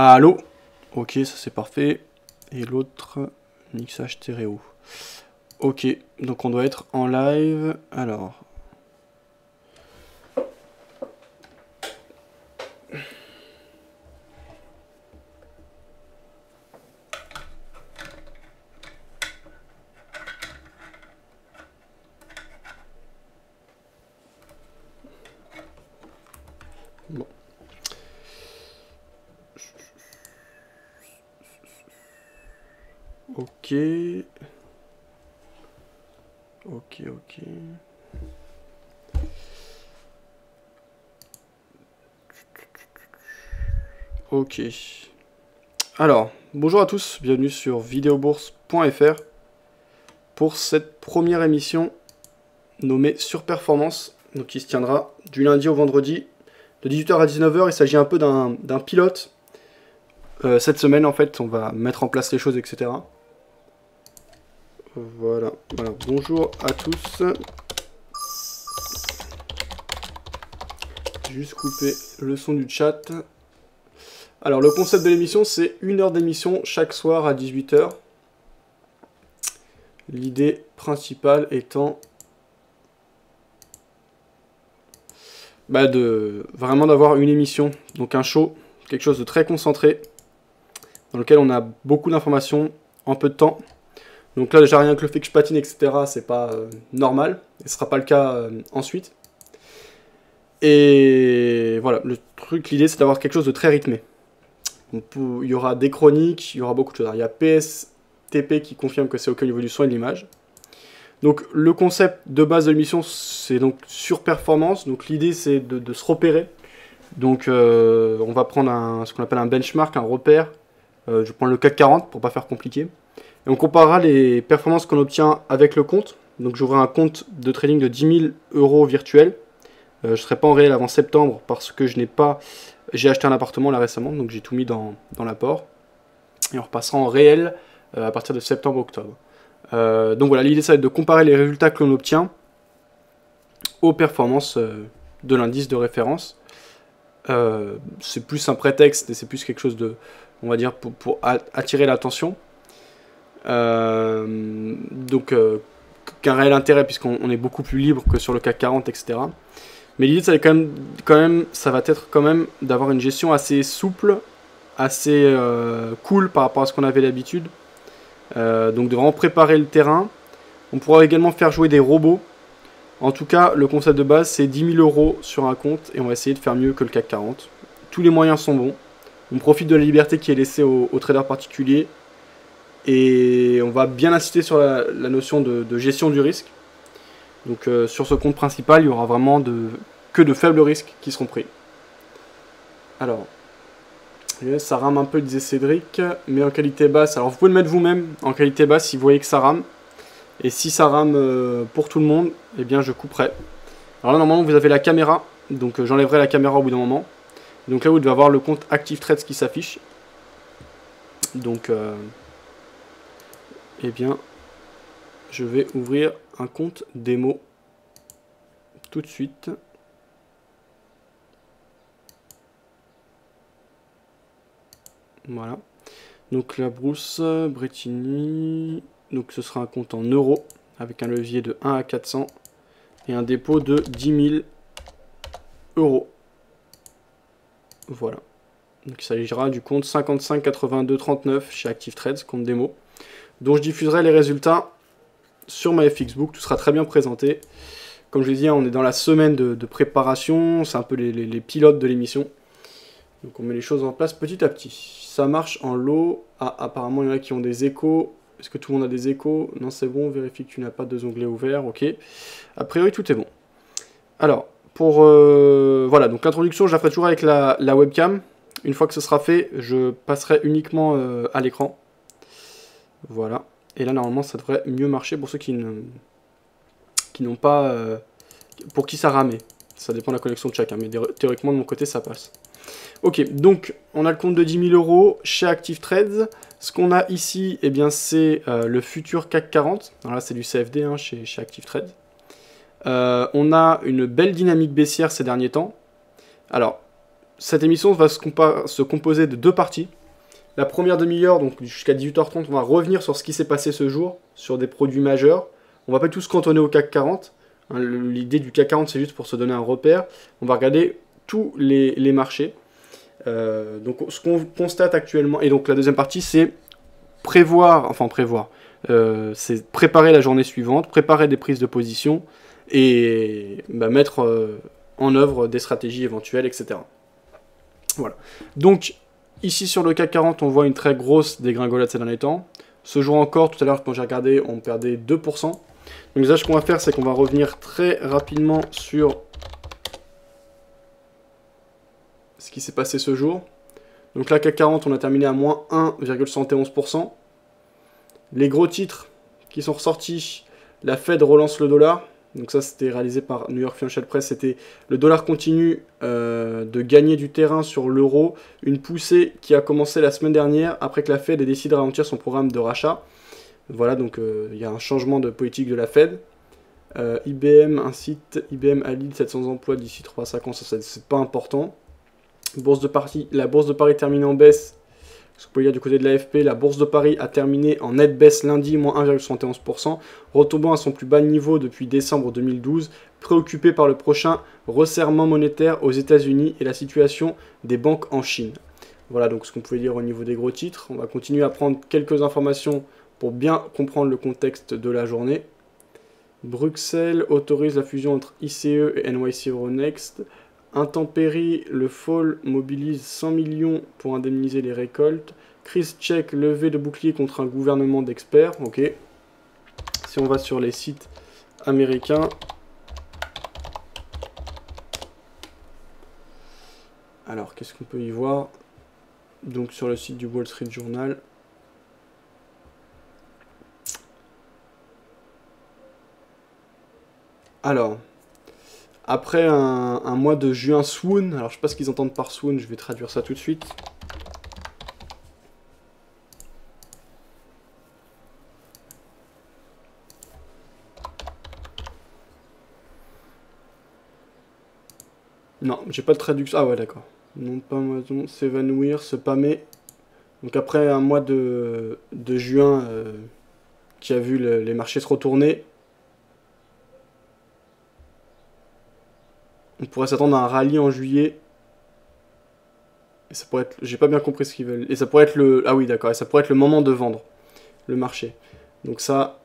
Allô? Ok, ça c'est parfait. Et l'autre, mixage stéréo. Ok, donc on doit être en live. Alors. Bon. Ok. Ok. Ok. Alors, bonjour à tous, bienvenue sur videobourse.fr pour cette première émission nommée Surperformance, donc qui se tiendra du lundi au vendredi de 18h à 19h. Il s'agit un peu d'un pilote. Cette semaine, en fait, on va mettre en place les choses, etc. Voilà. Bonjour à tous. Juste couper le son du chat. Alors, le concept de l'émission, c'est 1 heure d'émission chaque soir à 18h. L'idée principale étant vraiment d'avoir une émission, donc un show, quelque chose de très concentré, dans lequel on a beaucoup d'informations en peu de temps. Donc là, déjà rien que le fait que je patine, etc., c'est pas normal, et ce sera pas le cas ensuite. Et voilà, l'idée c'est d'avoir quelque chose de très rythmé. Donc, il y aura des chroniques, il y aura beaucoup de choses. Alors, il y a PSTP qui confirme que c'est OK au niveau du son et de l'image. Donc le concept de base de l'émission, c'est donc surperformance. Donc l'idée c'est de se repérer. Donc on va prendre ce qu'on appelle un benchmark, un repère. Je vais prendre le CAC 40 pour pas faire compliqué. Et on comparera les performances qu'on obtient avec le compte. Donc j'ouvrirai un compte de trading de 10 000 euros virtuel. Je ne serai pas en réel avant septembre parce que j'ai acheté un appartement là récemment, donc j'ai tout mis dans l'apport. Et on repassera en réel à partir de septembre-octobre. Donc voilà, l'idée ça va être de comparer les résultats que l'on obtient aux performances de l'indice de référence. C'est plus un prétexte et c'est plus quelque chose de, on va dire, pour attirer l'attention. Donc qu'un réel intérêt puisqu'on est beaucoup plus libre que sur le CAC 40, etc. Mais l'idée ça va être quand même d'avoir une gestion assez souple, assez cool par rapport à ce qu'on avait d'habitude. Donc de vraiment préparer le terrain. On pourra également faire jouer des robots. En tout cas, le concept de base, c'est 10 000 euros sur un compte et on va essayer de faire mieux que le CAC 40. Tous les moyens sont bons. On profite de la liberté qui est laissée aux traders particuliers et on va bien insister sur la notion de gestion du risque. Donc sur ce compte principal, il y aura vraiment que de faibles risques qui seront pris. Alors, ça rame un peu, disait Cédric, mais en qualité basse. Alors vous pouvez le mettre vous-même en qualité basse si vous voyez que ça rame. Et si ça rame pour tout le monde, eh bien je couperai. Alors là normalement vous avez la caméra, donc j'enlèverai la caméra au bout d'un moment. Donc là vous devez avoir le compte Active Trades qui s'affiche. Donc eh bien je vais ouvrir un compte démo tout de suite. Voilà. Donc la brousse, Bretigny. Donc ce sera un compte en euros avec un levier de 1 à 400 et un dépôt de 10 000 euros. Voilà. Donc il s'agira du compte 55 82 39 chez Active Trades, compte démo, dont je diffuserai les résultats sur ma FXbook. Tout sera très bien présenté. Comme je l'ai dit, on est dans la semaine de préparation, c'est un peu les pilotes de l'émission. Donc on met les choses en place petit à petit. Ça marche en lot. Ah, apparemment il y en a qui ont des échos. Est-ce que tout le monde a des échos? Non, c'est bon, vérifie que tu n'as pas deux onglets ouverts, ok. A priori, tout est bon. Alors, voilà, donc l'introduction, je la ferai toujours avec la webcam. Une fois que ce sera fait, je passerai uniquement à l'écran. Voilà. Et là, normalement, ça devrait mieux marcher pour ceux qui n'ont pas... pour qui ça ramait. Ça dépend de la connexion de chacun, mais théoriquement, de mon côté, ça passe. Ok, donc on a le compte de 10 000 euros chez Active Trades. Ce qu'on a ici, eh bien, c'est le futur CAC 40. Alors là, c'est du CFD hein, chez Active Trades. On a une belle dynamique baissière ces derniers temps. Alors, cette émission va se composer de 2 parties. La première demi-heure, donc jusqu'à 18h30, on va revenir sur ce qui s'est passé ce jour, sur des produits majeurs. On va pas tous cantonner au CAC 40. Hein, l'idée du CAC 40, c'est juste pour se donner un repère. On va regarder tous les marchés. Donc ce qu'on constate actuellement, et donc la deuxième partie, c'est prévoir, c'est préparer la journée suivante, préparer des prises de position et mettre en œuvre des stratégies éventuelles, etc. Voilà. Donc ici sur le CAC 40, on voit une très grosse dégringolade ces derniers temps. Ce jour encore, tout à l'heure quand j'ai regardé, on perdait 2%. Donc là, ce qu'on va faire, c'est qu'on va revenir très rapidement sur ce qui s'est passé ce jour. Donc là, CAC 40, on a terminé à moins 1,71%. Les gros titres qui sont ressortis, la Fed relance le dollar. Donc ça, c'était réalisé par New York Financial Press. C'était le dollar continue de gagner du terrain sur l'euro. Une poussée qui a commencé la semaine dernière après que la Fed ait décidé de ralentir son programme de rachat. Voilà, donc il y a un changement de politique de la Fed. IBM incite IBM à Lille 700 emplois d'ici 3 à 5 ans. Ça, c'est pas important. La bourse de Paris termine en baisse. Ce qu'on peut dire du côté de l'AFP, la bourse de Paris a terminé en nette baisse lundi, moins 1,71%, retombant à son plus bas niveau depuis décembre 2012, préoccupé par le prochain resserrement monétaire aux États-Unis et la situation des banques en Chine. Voilà donc ce qu'on pouvait dire au niveau des gros titres. On va continuer à prendre quelques informations pour bien comprendre le contexte de la journée. Bruxelles autorise la fusion entre ICE et NYC Euronext. Intempéries, le Fall mobilise 100 millions pour indemniser les récoltes. Crise tchèque, levée de bouclier contre un gouvernement d'experts. Ok. Si on va sur les sites américains. Alors, qu'est-ce qu'on peut y voir? Donc, sur le site du Wall Street Journal. Alors... Après un mois de juin swoon, alors je sais pas ce qu'ils entendent par swoon, je vais traduire ça tout de suite. Non, j'ai pas de traduction. Ah ouais, d'accord. Non pas Amazon, s'évanouir, se pâmer. Donc après un mois de juin qui a vu les marchés se retourner, on pourrait s'attendre à un rallye en juillet. Et ça pourrait être... J'ai pas bien compris ce qu'ils veulent. Et ça pourrait être le... Ah oui, d'accord. Et ça pourrait être le moment de vendre le marché. Donc ça,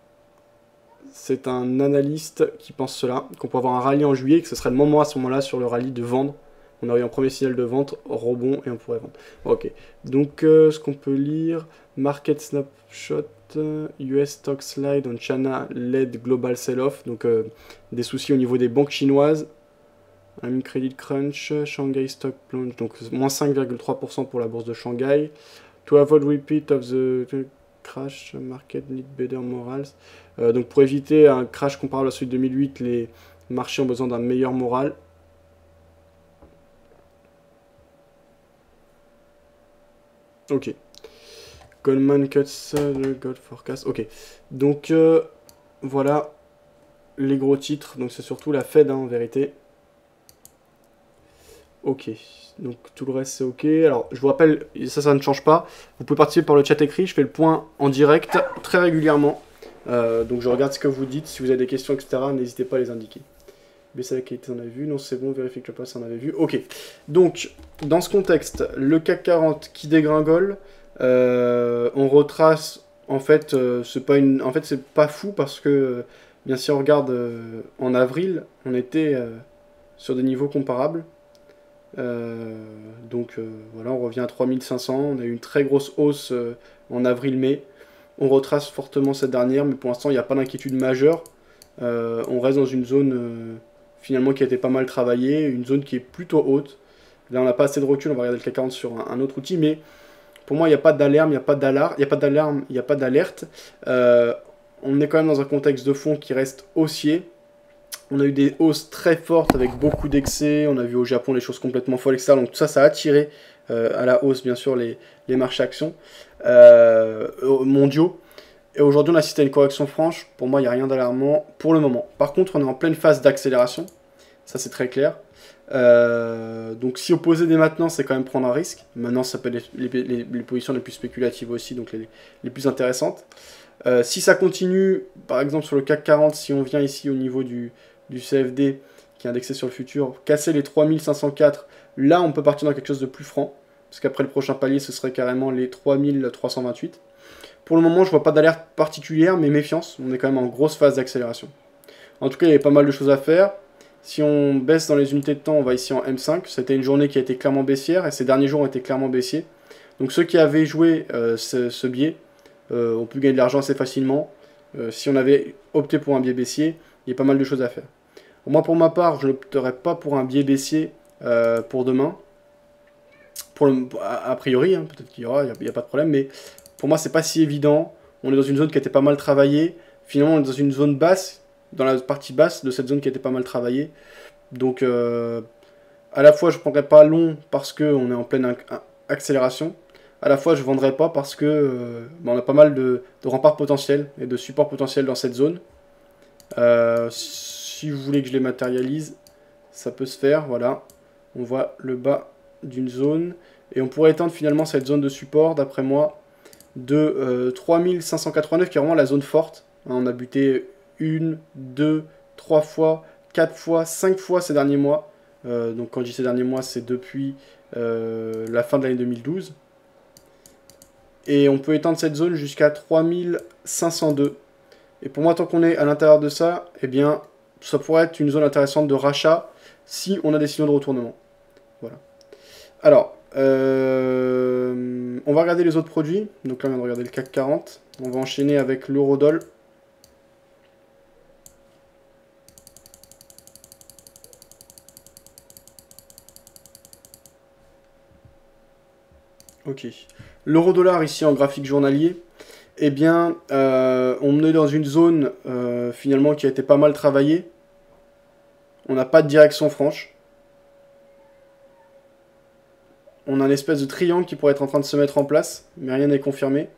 c'est un analyste qui pense cela. Qu'on pourrait avoir un rallye en juillet, que ce serait le moment à ce moment-là sur le rallye de vendre. On aurait eu un premier signal de vente, rebond, et on pourrait vendre. Ok. Donc, ce qu'on peut lire... Market snapshot, US stock slide on China led global sell-off. Donc, des soucis au niveau des banques chinoises. Un credit crunch, Shanghai stock plunge, donc moins 5,3% pour la bourse de Shanghai. To avoid repeat of the crash, market need better morals. Donc pour éviter un crash comparable à celui de 2008, les marchés ont besoin d'un meilleur moral. Ok. Goldman cuts the gold forecast. Ok. Donc voilà les gros titres. Donc c'est surtout la Fed hein, en vérité. Ok, donc tout le reste c'est ok. Alors je vous rappelle, ça ne change pas. Vous pouvez participer par le chat écrit, je fais le point en direct très régulièrement. Donc je regarde ce que vous dites, si vous avez des questions, etc. N'hésitez pas à les indiquer. Baisser la qualité, on a vu. Non, c'est bon, vérifier que le pass, on avait vu. Ok, donc dans ce contexte, le CAC 40 qui dégringole, on retrace, en fait, c'est pas fou parce que, bien si on regarde en avril, on était sur des niveaux comparables. Voilà, on revient à 3500, on a eu une très grosse hausse en avril-mai, on retrace fortement cette dernière, mais pour l'instant il n'y a pas d'inquiétude majeure, on reste dans une zone finalement qui a été pas mal travaillée, une zone qui est plutôt haute, là on n'a pas assez de recul, on va regarder le CAC 40 sur un autre outil, mais pour moi il n'y a pas d'alarme, il n'y a pas d'alerte, on est quand même dans un contexte de fond qui reste haussier. On a eu des hausses très fortes avec beaucoup d'excès. On a vu au Japon des choses complètement folles, etc. Donc tout ça, ça a attiré à la hausse, bien sûr, les marchés actions mondiaux. Et aujourd'hui, on assiste à une correction franche. Pour moi, il n'y a rien d'alarmant pour le moment. Par contre, on est en pleine phase d'accélération. Ça, c'est très clair. Donc si opposer dès maintenant, c'est quand même prendre un risque. Maintenant, ça peut être les positions les plus spéculatives aussi, donc les plus intéressantes. Si ça continue, par exemple sur le CAC 40, si on vient ici au niveau du CFD, qui est indexé sur le futur, casser les 3504, là on peut partir dans quelque chose de plus franc, parce qu'après le prochain palier, ce serait carrément les 3328. Pour le moment, je vois pas d'alerte particulière, mais méfiance, on est quand même en grosse phase d'accélération. En tout cas, il y avait pas mal de choses à faire. Si on baisse dans les unités de temps, on va ici en M5. C'était une journée qui a été clairement baissière, et ces derniers jours ont été clairement baissiers. Donc ceux qui avaient joué ce biais ont pu gagner de l'argent assez facilement. Si on avait opté pour un biais baissier, il y a pas mal de choses à faire. Moi, pour ma part, je n'opterai pas pour un biais baissier pour demain. A priori, hein, peut-être qu'il y aura, il n'y a pas de problème, mais pour moi, c'est pas si évident. On est dans une zone qui a été pas mal travaillée. Finalement, on est dans une zone basse, dans la partie basse de cette zone qui a été pas mal travaillée. Donc, à la fois, je ne prendrai pas long parce qu'on est en pleine accélération. À la fois, je ne vendrai pas parce que on a pas mal de remparts potentiels et de supports potentiels dans cette zone. Si vous voulez que je les matérialise, ça peut se faire. Voilà, on voit le bas d'une zone. Et on pourrait éteindre finalement cette zone de support, d'après moi, de 3589, qui est vraiment la zone forte. On a buté 1, 2, 3 fois, 4 fois, 5 fois ces derniers mois. Donc quand je dis ces derniers mois, c'est depuis la fin de l'année 2012. Et on peut éteindre cette zone jusqu'à 3502. Et pour moi, tant qu'on est à l'intérieur de ça, eh bien, ça pourrait être une zone intéressante de rachat si on a des signaux de retournement. Voilà. Alors, on va regarder les autres produits. Donc là, on vient de regarder le CAC 40. On va enchaîner avec l'eurodoll. Ok. L'euro-dollar ici en graphique journalier, eh bien, on est dans une zone finalement qui a été pas mal travaillée. On n'a pas de direction franche. On a une espèce de triangle qui pourrait être en train de se mettre en place, mais rien n'est confirmé.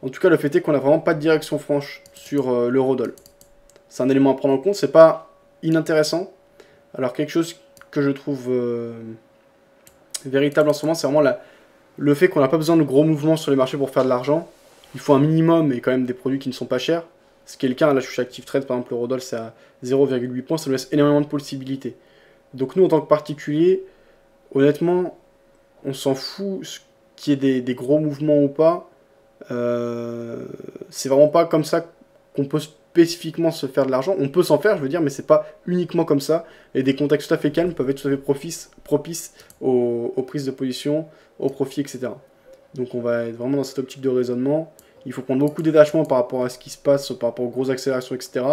En tout cas, le fait est qu'on n'a vraiment pas de direction franche sur l'eurodoll. C'est un élément à prendre en compte, c'est pas inintéressant. Alors quelque chose que je trouve véritable en ce moment, c'est vraiment le fait qu'on n'a pas besoin de gros mouvements sur les marchés pour faire de l'argent. Il faut un minimum et quand même des produits qui ne sont pas chers. Ce qui est le cas, là je suis chez Active Trade, par exemple l'eurodoll c'est à 0,8 points, ça nous laisse énormément de possibilités. Donc nous en tant que particulier, honnêtement, on s'en fout qu'il y ait des gros mouvements ou pas. C'est vraiment pas comme ça qu'on peut spécifiquement se faire de l'argent. On peut s'en faire, je veux dire, mais c'est pas uniquement comme ça. Et des contextes tout à fait calmes peuvent être tout à fait propices aux prises de position, aux profits, etc. Donc on va être vraiment dans cette optique de raisonnement. Il faut prendre beaucoup de détachement par rapport à ce qui se passe, par rapport aux grosses accélérations, etc.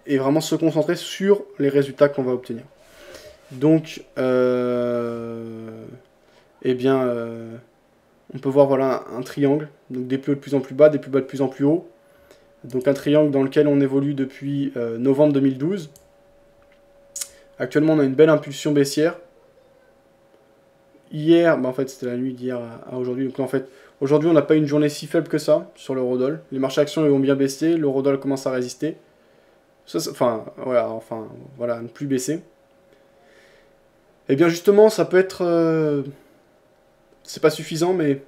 Et vraiment se concentrer sur les résultats qu'on va obtenir. Donc, eh bien, on peut voir voilà, un triangle, donc des plus hauts de plus en plus bas, des plus bas de plus en plus haut. Donc un triangle dans lequel on évolue depuis novembre 2012. Actuellement, on a une belle impulsion baissière. Hier, bah en fait c'était la nuit d'hier à aujourd'hui, donc en fait aujourd'hui on n'a pas une journée si faible que ça sur l'eurodoll. Les marchés actions ils ont bien baissé, l'eurodoll commence à résister. Voilà, ne plus baisser. Et bien justement ça peut être, c'est pas suffisant mais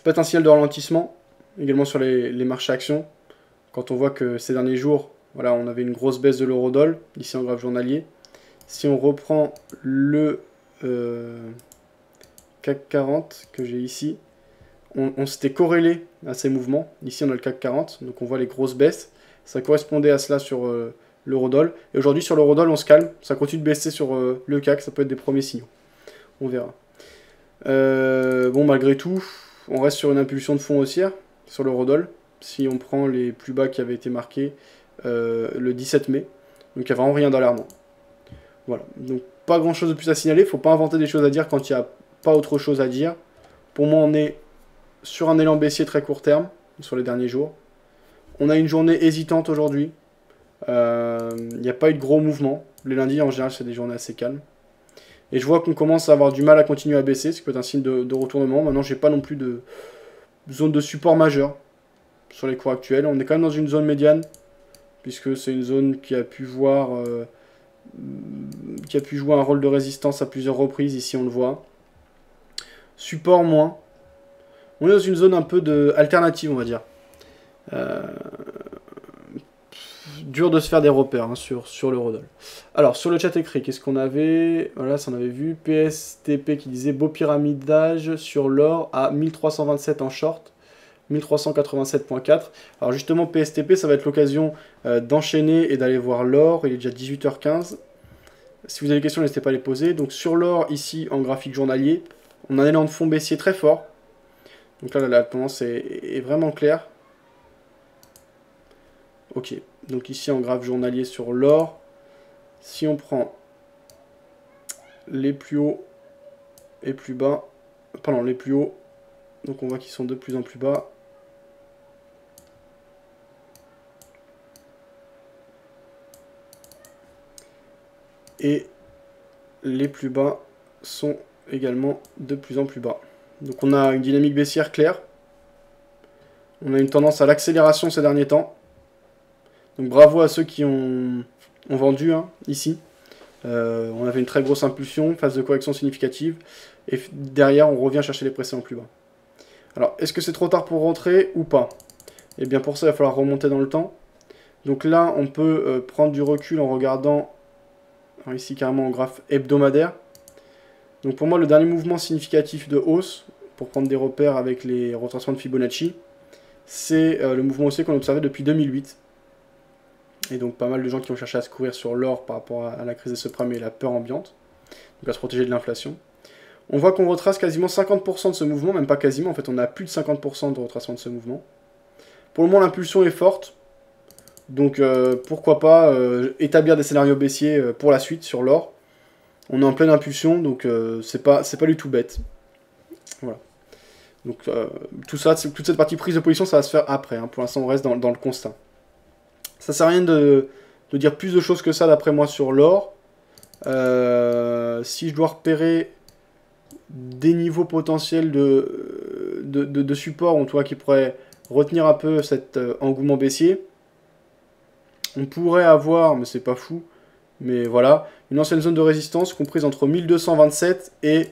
peut être un signal de ralentissement également sur les marchés actions. Quand on voit que ces derniers jours, voilà, on avait une grosse baisse de l'eurodoll, ici en graphe journalier. Si on reprend le CAC 40 que j'ai ici, on s'était corrélé à ces mouvements. Ici on a le CAC 40, donc on voit les grosses baisses. Ça correspondait à cela sur l'eurodoll. Et aujourd'hui sur l'eurodoll on se calme, ça continue de baisser sur le CAC, ça peut être des premiers signaux. On verra. Bon malgré tout, on reste sur une impulsion de fond haussière sur l'eurodoll. Si on prend les plus bas qui avaient été marqués le 17 mai. Donc il n'y a vraiment rien d'alarmant. Voilà, donc pas grand chose de plus à signaler, faut pas inventer des choses à dire quand il n'y a pas autre chose à dire. Pour moi on est sur un élan baissier très court terme, sur les derniers jours. On a une journée hésitante aujourd'hui, il n'y a pas eu de gros mouvements. Les lundis en général c'est des journées assez calmes. Et je vois qu'on commence à avoir du mal à continuer à baisser, ce qui peut être un signe de retournement. Maintenant j'ai pas non plus de zone de support majeure sur les cours actuels. On est quand même dans une zone médiane, puisque c'est une zone qui a pu voir qui a pu jouer un rôle de résistance à plusieurs reprises, ici on le voit. Support moins. On est dans une zone un peu alternative, on va dire. Dur de se faire des repères hein, sur l'Eurodoll. Alors, sur le chat écrit, qu'est-ce qu'on avait? Voilà, ça on avait vu. PSTP qui disait beau pyramidage sur l'or à 1327 en short. 1387.4. Alors justement, PSTP, ça va être l'occasion d'enchaîner et d'aller voir l'or. Il est déjà 18h15. Si vous avez des questions, n'hésitez pas à les poser. Donc sur l'or, ici, en graphique journalier, on a un élan de fond baissier très fort. Donc là, la tendance est vraiment claire. Ok, donc ici, en graphe journalier sur l'or, si on prend les plus hauts et plus bas, pardon, les plus hauts, donc on voit qu'ils sont de plus en plus bas. Et les plus bas sont également de plus en plus bas. Donc on a une dynamique baissière claire. On a une tendance à l'accélération ces derniers temps. Donc bravo à ceux qui ont vendu hein, ici. On avait une très grosse impulsion, phase de correction significative. Et derrière, on revient chercher les précédents plus bas. Alors, est-ce que c'est trop tard pour rentrer ou pas? Et bien pour ça, il va falloir remonter dans le temps. Donc là, on peut prendre du recul en regardant... Alors ici, carrément en graphe hebdomadaire. Donc pour moi, le dernier mouvement significatif de hausse, pour prendre des repères avec les retracements de Fibonacci, c'est le mouvement haussier qu'on observait depuis 2008. Et donc pas mal de gens qui ont cherché à se couvrir sur l'or par rapport à la crise des subprimes et la peur ambiante, donc à se protéger de l'inflation. On voit qu'on retrace quasiment 50% de ce mouvement, même pas quasiment, en fait on a plus de 50% de retracement de ce mouvement. Pour le moment l'impulsion est forte, donc pourquoi pas établir des scénarios baissiers pour la suite sur l'or. On est en pleine impulsion, donc c'est pas du tout bête. Voilà. Donc tout ça, toute cette partie prise de position, ça va se faire après. Hein. Pour l'instant, on reste dans le constat. Ça sert à rien de dire plus de choses que ça, d'après moi, sur l'or. Si je dois repérer des niveaux potentiels de support, en tout cas qui pourraient retenir un peu cet engouement baissier, on pourrait avoir, mais c'est pas fou, mais voilà, une ancienne zone de résistance comprise entre 1227 et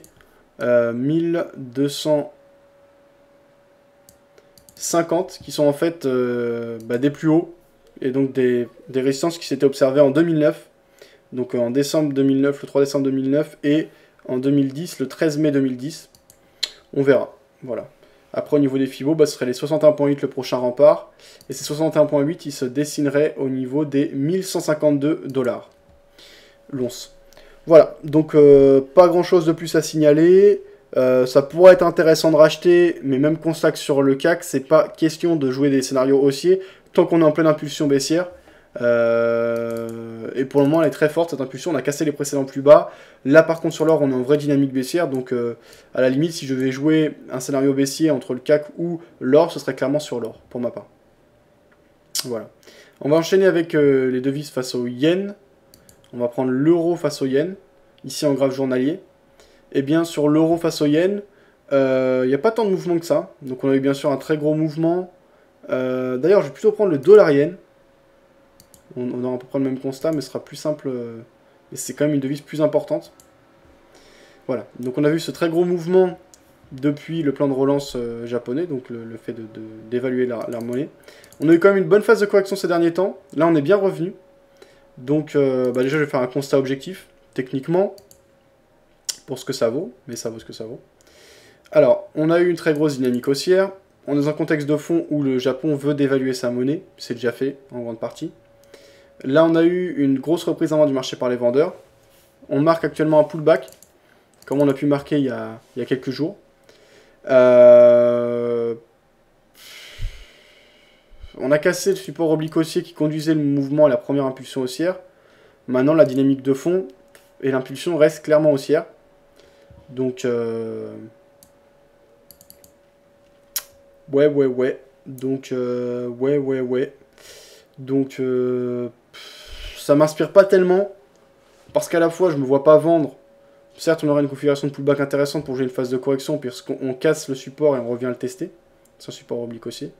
1250, qui sont en fait des plus hauts, et donc des résistances qui s'étaient observées en 2009, donc en décembre 2009, le 3 décembre 2009, et en 2010, le 13 mai 2010. On verra, voilà. Après, au niveau des Fibos, ce serait les 61.8 le prochain rempart, et ces 61.8, ils se dessineraient au niveau des 1152 $. L'once. Voilà, donc pas grand chose de plus à signaler. Ça pourrait être intéressant de racheter, mais même constat que sur le CAC, c'est pas question de jouer des scénarios haussiers tant qu'on est en pleine impulsion baissière. Et pour le moment, elle est très forte cette impulsion. On a cassé les précédents plus bas. Là, par contre, sur l'or, on est en vraie dynamique baissière. Donc, à la limite, si je vais jouer un scénario baissier entre le CAC ou l'or, ce serait clairement sur l'or, pour ma part. Voilà. On va enchaîner avec les devises face au yen. On va prendre l'euro face au yen, ici en graphe journalier. Et bien sur l'euro face au yen, il n'y a pas tant de mouvement que ça. Donc on a eu bien sûr un très gros mouvement. D'ailleurs, je vais plutôt prendre le dollar yen. On aura à peu près le même constat, mais ce sera plus simple. Et c'est quand même une devise plus importante. Voilà, donc on a vu ce très gros mouvement depuis le plan de relance japonais, donc le fait d'évaluer la monnaie. On a eu quand même une bonne phase de correction ces derniers temps. Là, on est bien revenu. Donc déjà je vais faire un constat objectif, techniquement, pour ce que ça vaut, mais ça vaut ce que ça vaut. Alors, on a eu une très grosse dynamique haussière, on est dans un contexte de fond où le Japon veut dévaluer sa monnaie, c'est déjà fait en grande partie. Là on a eu une grosse reprise en main du marché par les vendeurs, on marque actuellement un pullback, comme on a pu marquer il y a quelques jours. On a cassé le support oblique haussier qui conduisait le mouvement à la première impulsion haussière. Maintenant, la dynamique de fond et l'impulsion restent clairement haussières. Donc, ouais. Donc, ouais. Donc, ça m'inspire pas tellement. Parce qu'à la fois, je me vois pas vendre. Certes, on aurait une configuration de pullback intéressante pour jouer une phase de correction, puisqu'on casse le support et on revient le tester. C'est un support oblique haussier.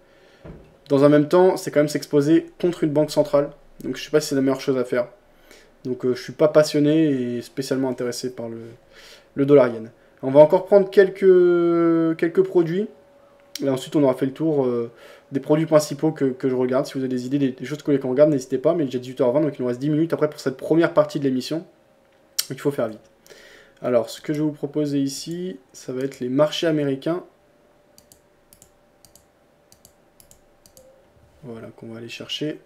Dans un même temps, c'est quand même s'exposer contre une banque centrale. Donc je sais pas si c'est la meilleure chose à faire. Donc je suis pas passionné et spécialement intéressé par le dollar yen. On va encore prendre quelques produits. Et ensuite, on aura fait le tour des produits principaux que je regarde. Si vous avez des idées, des choses que vous voulez qu'on regarde, n'hésitez pas. Mais il est déjà 18h20, donc il nous reste 10 minutes après pour cette première partie de l'émission. Donc il faut faire vite. Alors, ce que je vais vous proposer ici, ça va être les marchés américains. Voilà, qu'on va aller chercher.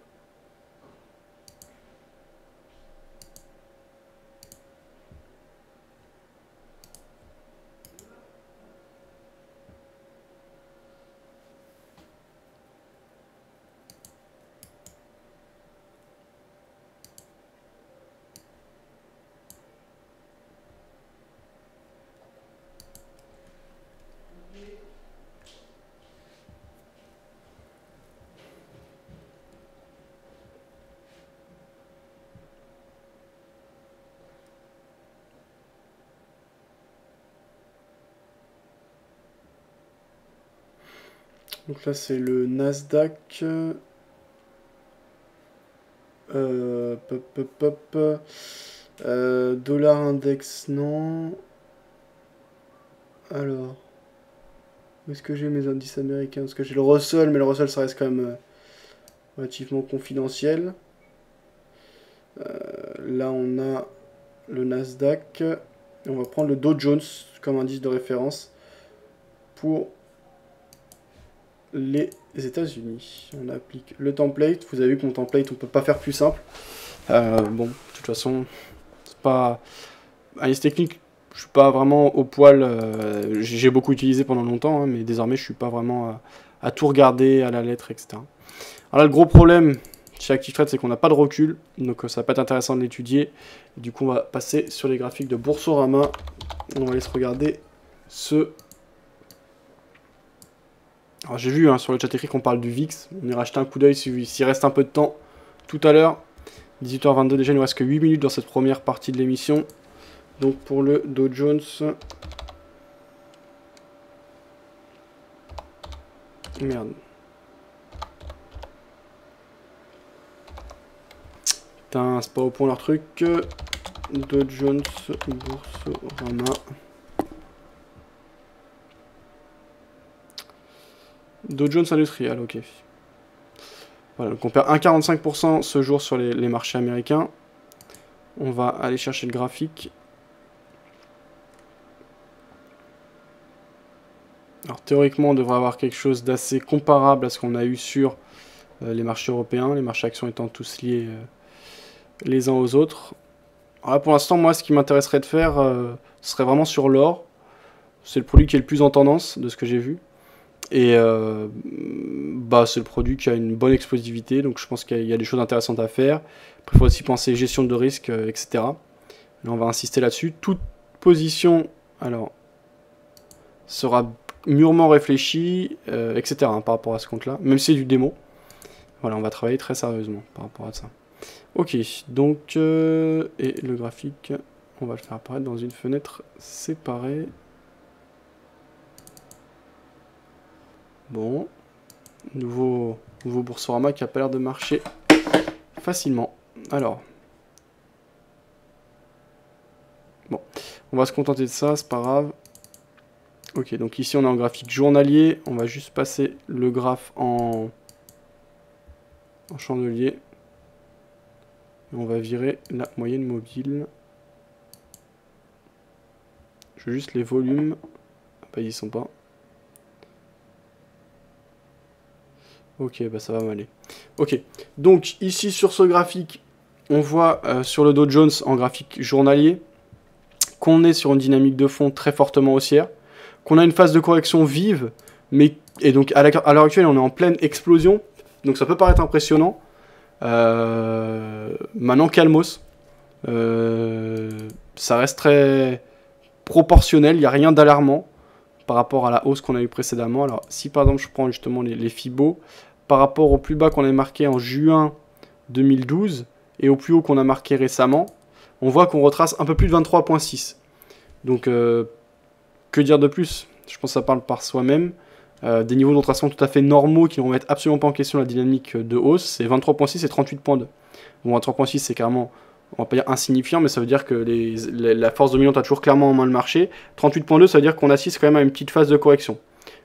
Donc là, c'est le Nasdaq. Dollar index, non. Alors, où est-ce que j'ai mes indices américains? Parce que j'ai le Russell, mais le Russell, ça reste quand même relativement confidentiel. Là, on a le Nasdaq. Et on va prendre le Dow Jones comme indice de référence pour les États-Unis. On applique le template. Vous avez vu que mon template, on peut pas faire plus simple. Bon, de toute façon, c'est pas... Analyse technique, je suis pas vraiment au poil. J'ai beaucoup utilisé pendant longtemps, hein, mais désormais, je suis pas vraiment à tout regarder à la lettre, etc. Alors là, le gros problème chez ActiveTrade, c'est qu'on n'a pas de recul, donc ça va pas être intéressant de l'étudier. Du coup, on va passer sur les graphiques de Boursorama. On va aller se regarder ce... Alors j'ai vu sur le chat écrit qu'on parle du VIX. On ira jeter un coup d'œil s'il reste un peu de temps tout à l'heure. 18h22 déjà, il ne nous reste que 8 minutes dans cette première partie de l'émission. Donc pour le Dow Jones... Merde. Putain, c'est pas au point leur truc. Dow Jones, Boursorama. Dow Jones Industrial, ok. Voilà, donc on perd 1,45% ce jour sur les marchés américains. On va aller chercher le graphique. Alors théoriquement, on devrait avoir quelque chose d'assez comparable à ce qu'on a eu sur les marchés européens, les marchés actions étant tous liés les uns aux autres. Alors là, pour l'instant, moi, ce qui m'intéresserait de faire, ce serait vraiment sur l'or. C'est le produit qui est le plus en tendance de ce que j'ai vu. Et c'est le produit qui a une bonne explosivité, donc je pense qu'il y a des choses intéressantes à faire. Après, il faut aussi penser gestion de risque, etc. Là, on va insister là-dessus. Toute position, alors, sera mûrement réfléchie, etc. Par rapport à ce compte-là, même si c'est du démo. Voilà, on va travailler très sérieusement par rapport à ça. Ok, donc, et le graphique, on va le faire apparaître dans une fenêtre séparée. Bon, nouveau Boursorama qui a pas l'air de marcher facilement. Alors, bon, on va se contenter de ça, c'est pas grave. Ok, donc ici on est en graphique journalier. On va juste passer le graphe en chandelier. Et on va virer la moyenne mobile. Je veux juste les volumes. Ah bah ils y sont pas. Ok, bah ça va m'aller. Ok, donc ici sur ce graphique, on voit sur le Dow Jones en graphique journalier qu'on est sur une dynamique de fond très fortement haussière, qu'on a une phase de correction vive, et donc à l'heure actuelle on est en pleine explosion, donc ça peut paraître impressionnant. Maintenant calmos, ça reste très proportionnel, il n'y a rien d'alarmant par rapport à la hausse qu'on a eu précédemment. Alors si par exemple je prends justement les Fibo, par rapport au plus bas qu'on a marqué en juin 2012 et au plus haut qu'on a marqué récemment, on voit qu'on retrace un peu plus de 23,6. Donc que dire de plus? Je pense que ça parle par soi-même. Des niveaux de retracement tout à fait normaux qui ne remettent absolument pas en question la dynamique de hausse, c'est 23,6 et 38,2. Bon, 23,6 c'est carrément on va pas dire insignifiant, mais ça veut dire que la force dominante a toujours clairement en main le marché. 38.2, ça veut dire qu'on assiste quand même à une petite phase de correction.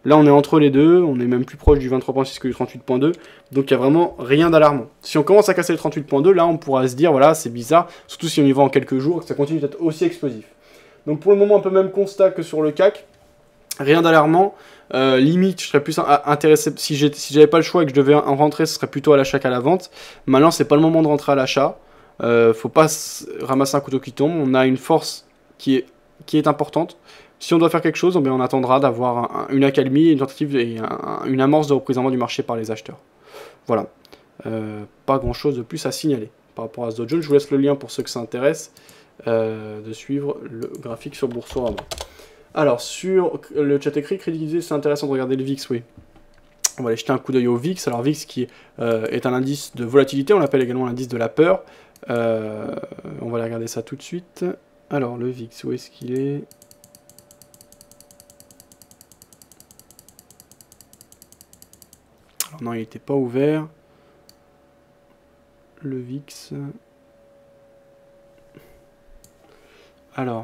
Là, on est entre les deux, on est même plus proche du 23.6 que du 38.2, donc il n'y a vraiment rien d'alarmant. Si on commence à casser le 38.2, là, on pourra se dire, voilà, c'est bizarre, surtout si on y va en quelques jours, que ça continue d'être aussi explosif. Donc pour le moment, un peu même constat que sur le CAC, rien d'alarmant. Limite, je serais plus intéressé, si j'avais pas le choix et que je devais en rentrer, ce serait plutôt à l'achat qu'à la vente. Maintenant, c'est pas le moment de rentrer à l'achat. Faut pas ramasser un couteau qui tombe. On a une force qui est importante. Si on doit faire quelque chose, on attendra d'avoir une accalmie, une tentative et une amorce de reprise en main du marché par les acheteurs. Voilà. Pas grand chose de plus à signaler par rapport à ce Dow Jones. Je vous laisse le lien pour ceux que ça intéresse de suivre le graphique sur Boursorama. Alors, sur le chat écrit, crédibilisé, c'est intéressant de regarder le VIX, oui. On va aller jeter un coup d'œil au VIX. Alors, VIX qui est un indice de volatilité, on l'appelle également l'indice de la peur. On va aller regarder ça tout de suite. Alors, le VIX, où est-ce qu'il est? Alors, non, il n'était pas ouvert. Le VIX. Alors.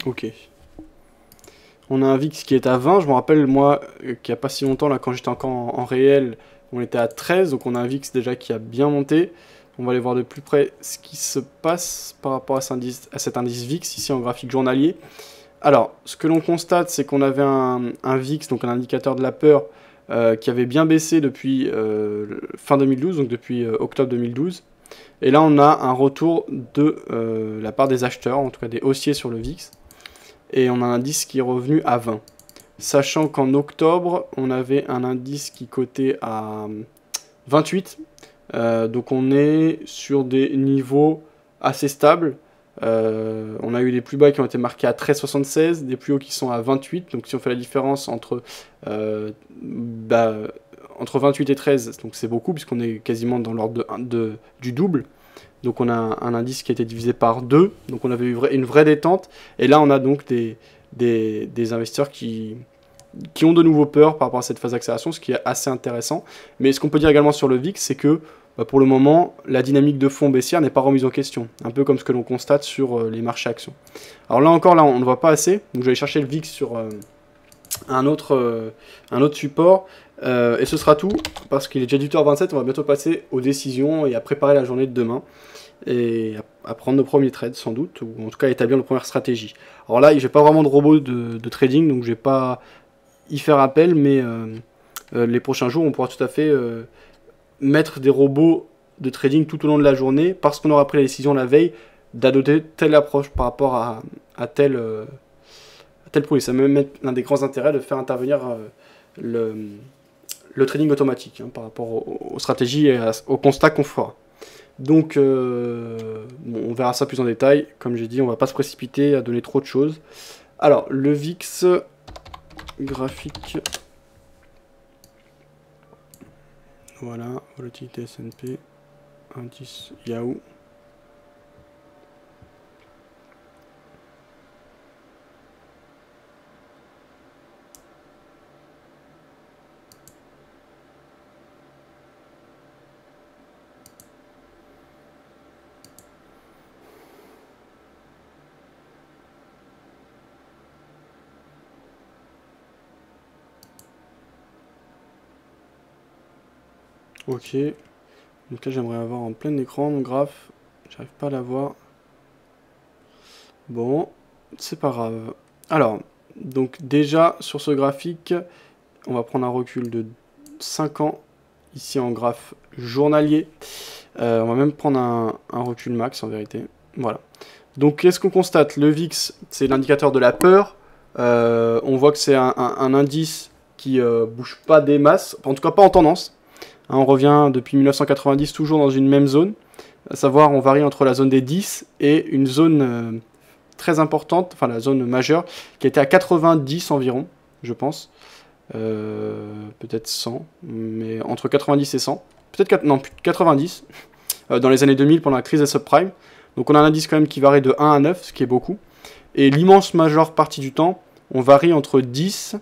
Ok. On a un VIX qui est à 20. Je me rappelle, moi, qu'il n'y a pas si longtemps, là, quand j'étais encore en réel, on était à 13. Donc on a un VIX déjà qui a bien monté. On va aller voir de plus près ce qui se passe par rapport à cet indice VIX, ici en graphique journalier. Alors, ce que l'on constate, c'est qu'on avait un VIX, donc un indicateur de la peur, qui avait bien baissé depuis fin 2012, donc depuis octobre 2012. Et là, on a un retour de la part des acheteurs, en tout cas des haussiers sur le VIX. Et on a un indice qui est revenu à 20. Sachant qu'en octobre, on avait un indice qui cotait à 28. Donc on est sur des niveaux assez stables. On a eu des plus bas qui ont été marqués à 13,76, des plus hauts qui sont à 28. Donc si on fait la différence entre 28 et 13, donc c'est beaucoup puisqu'on est quasiment dans l'ordre du double. Donc on a un indice qui a été divisé par 2, donc on avait eu une vraie détente. Et là on a donc des investisseurs qui ont de nouveau peur par rapport à cette phase d'accélération, ce qui est assez intéressant. Mais ce qu'on peut dire également sur le VIX, c'est que pour le moment, la dynamique de fond baissière n'est pas remise en question. Un peu comme ce que l'on constate sur les marchés actions. Alors là encore, on ne voit pas assez. Donc je vais aller chercher le VIX sur un autre support. Et ce sera tout, parce qu'il est déjà 18h27, on va bientôt passer aux décisions et à préparer la journée de demain. Et à prendre nos premiers trades sans doute, ou en tout cas établir nos premières stratégies. Alors là, j'ai pas vraiment de robot de trading, donc je vais pas y faire appel, mais les prochains jours, on pourra tout à fait mettre des robots de trading tout au long de la journée, parce qu'on aura pris la décision la veille d'adopter telle approche par rapport à tel produit. Ça me met l'un des grands intérêts de faire intervenir le trading automatique par rapport aux stratégies et au constat qu'on fera. Donc on verra ça plus en détail. Comme j'ai dit, on va pas se précipiter à donner trop de choses. Alors le VIX graphique, voilà, volatilité S&P, indice Yahoo. Ok, donc là j'aimerais avoir en plein écran mon graphe, j'arrive pas à l'avoir. Bon, c'est pas grave. Alors, donc déjà sur ce graphique, on va prendre un recul de 5 ans, ici en graphe journalier. On va même prendre un recul max en vérité. Voilà. Donc qu'est-ce qu'on constate? Le VIX, c'est l'indicateur de la peur. On voit que c'est un indice qui bouge pas des masses, en tout cas pas en tendance. On revient depuis 1990 toujours dans une même zone, à savoir on varie entre la zone des 10 et une zone très importante, enfin la zone majeure, qui était à 90 environ, je pense. Peut-être 100, mais entre 90 et 100. Peut-être non, plus de 90, dans les années 2000 pendant la crise des subprimes. Donc on a un indice quand même qui varie de 1 à 9, ce qui est beaucoup. Et l'immense majeure partie du temps, on varie entre 10,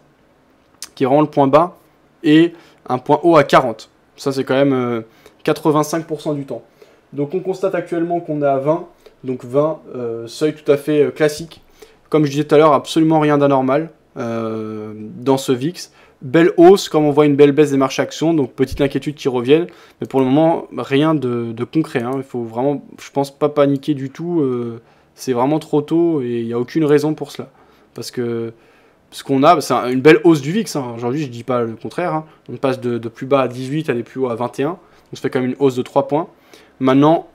qui est vraiment le point bas, et un point haut à 40. Ça, c'est quand même 85% du temps. Donc, on constate actuellement qu'on est à 20. Donc, 20, seuil tout à fait classique. Comme je disais tout à l'heure, absolument rien d'anormal dans ce VIX. Belle hausse, comme on voit une belle baisse des marchés actions, donc petite inquiétude qui reviennent, mais pour le moment, rien de concret. Hein. Il faut vraiment, je pense, pas paniquer du tout. C'est vraiment trop tôt et il n'y a aucune raison pour cela. Parce que ce qu'on a, c'est une belle hausse du VIX. Hein. Aujourd'hui, je ne dis pas le contraire. Hein. On passe de plus bas à 18 à des plus hauts à 21. Donc ça fait quand même une hausse de 3 points. Maintenant,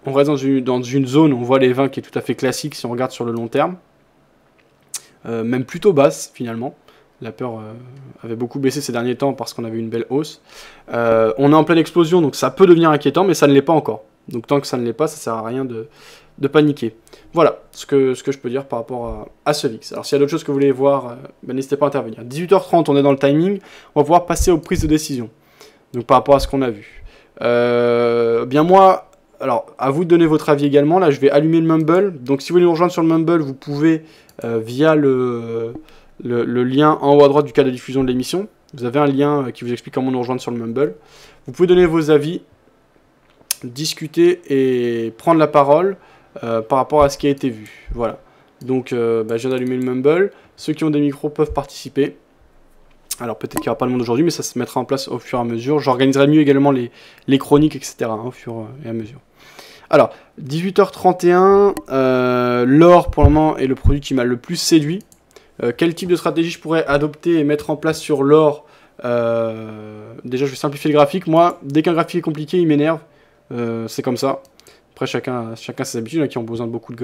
on reste dans une zone, on voit les 20 qui est tout à fait classique si on regarde sur le long terme. Même plutôt basse finalement. La peur avait beaucoup baissé ces derniers temps parce qu'on avait une belle hausse. On est en pleine explosion, donc ça peut devenir inquiétant, mais ça ne l'est pas encore. Donc tant que ça ne l'est pas, ça ne sert à rien de paniquer. Voilà ce que je peux dire par rapport à ce VIX. Alors s'il y a d'autres choses que vous voulez voir, n'hésitez pas à intervenir. 18h30, on est dans le timing. On va pouvoir passer aux prises de décision. Donc par rapport à ce qu'on a vu. Bien moi, alors à vous de donner votre avis également. Là, je vais allumer le Mumble. Donc si vous voulez nous rejoindre sur le Mumble, vous pouvez via le lien en haut à droite du cadre de diffusion de l'émission. Vous avez un lien qui vous explique comment nous rejoindre sur le Mumble. Vous pouvez donner vos avis, discuter et prendre la parole par rapport à ce qui a été vu. Voilà. Donc, je viens d'allumer le Mumble. Ceux qui ont des micros peuvent participer. Alors, peut-être qu'il n'y aura pas le monde aujourd'hui, mais ça se mettra en place au fur et à mesure. J'organiserai mieux également les chroniques, etc. Hein, au fur et à mesure. Alors, 18h31, l'or pour le moment est le produit qui m'a le plus séduit. Quel type de stratégie je pourrais adopter et mettre en place sur l'or? Déjà, je vais simplifier le graphique. Moi, dès qu'un graphique est compliqué, il m'énerve. C'est comme ça. Après, chacun ses habitudes, hein, qui ont besoin de beaucoup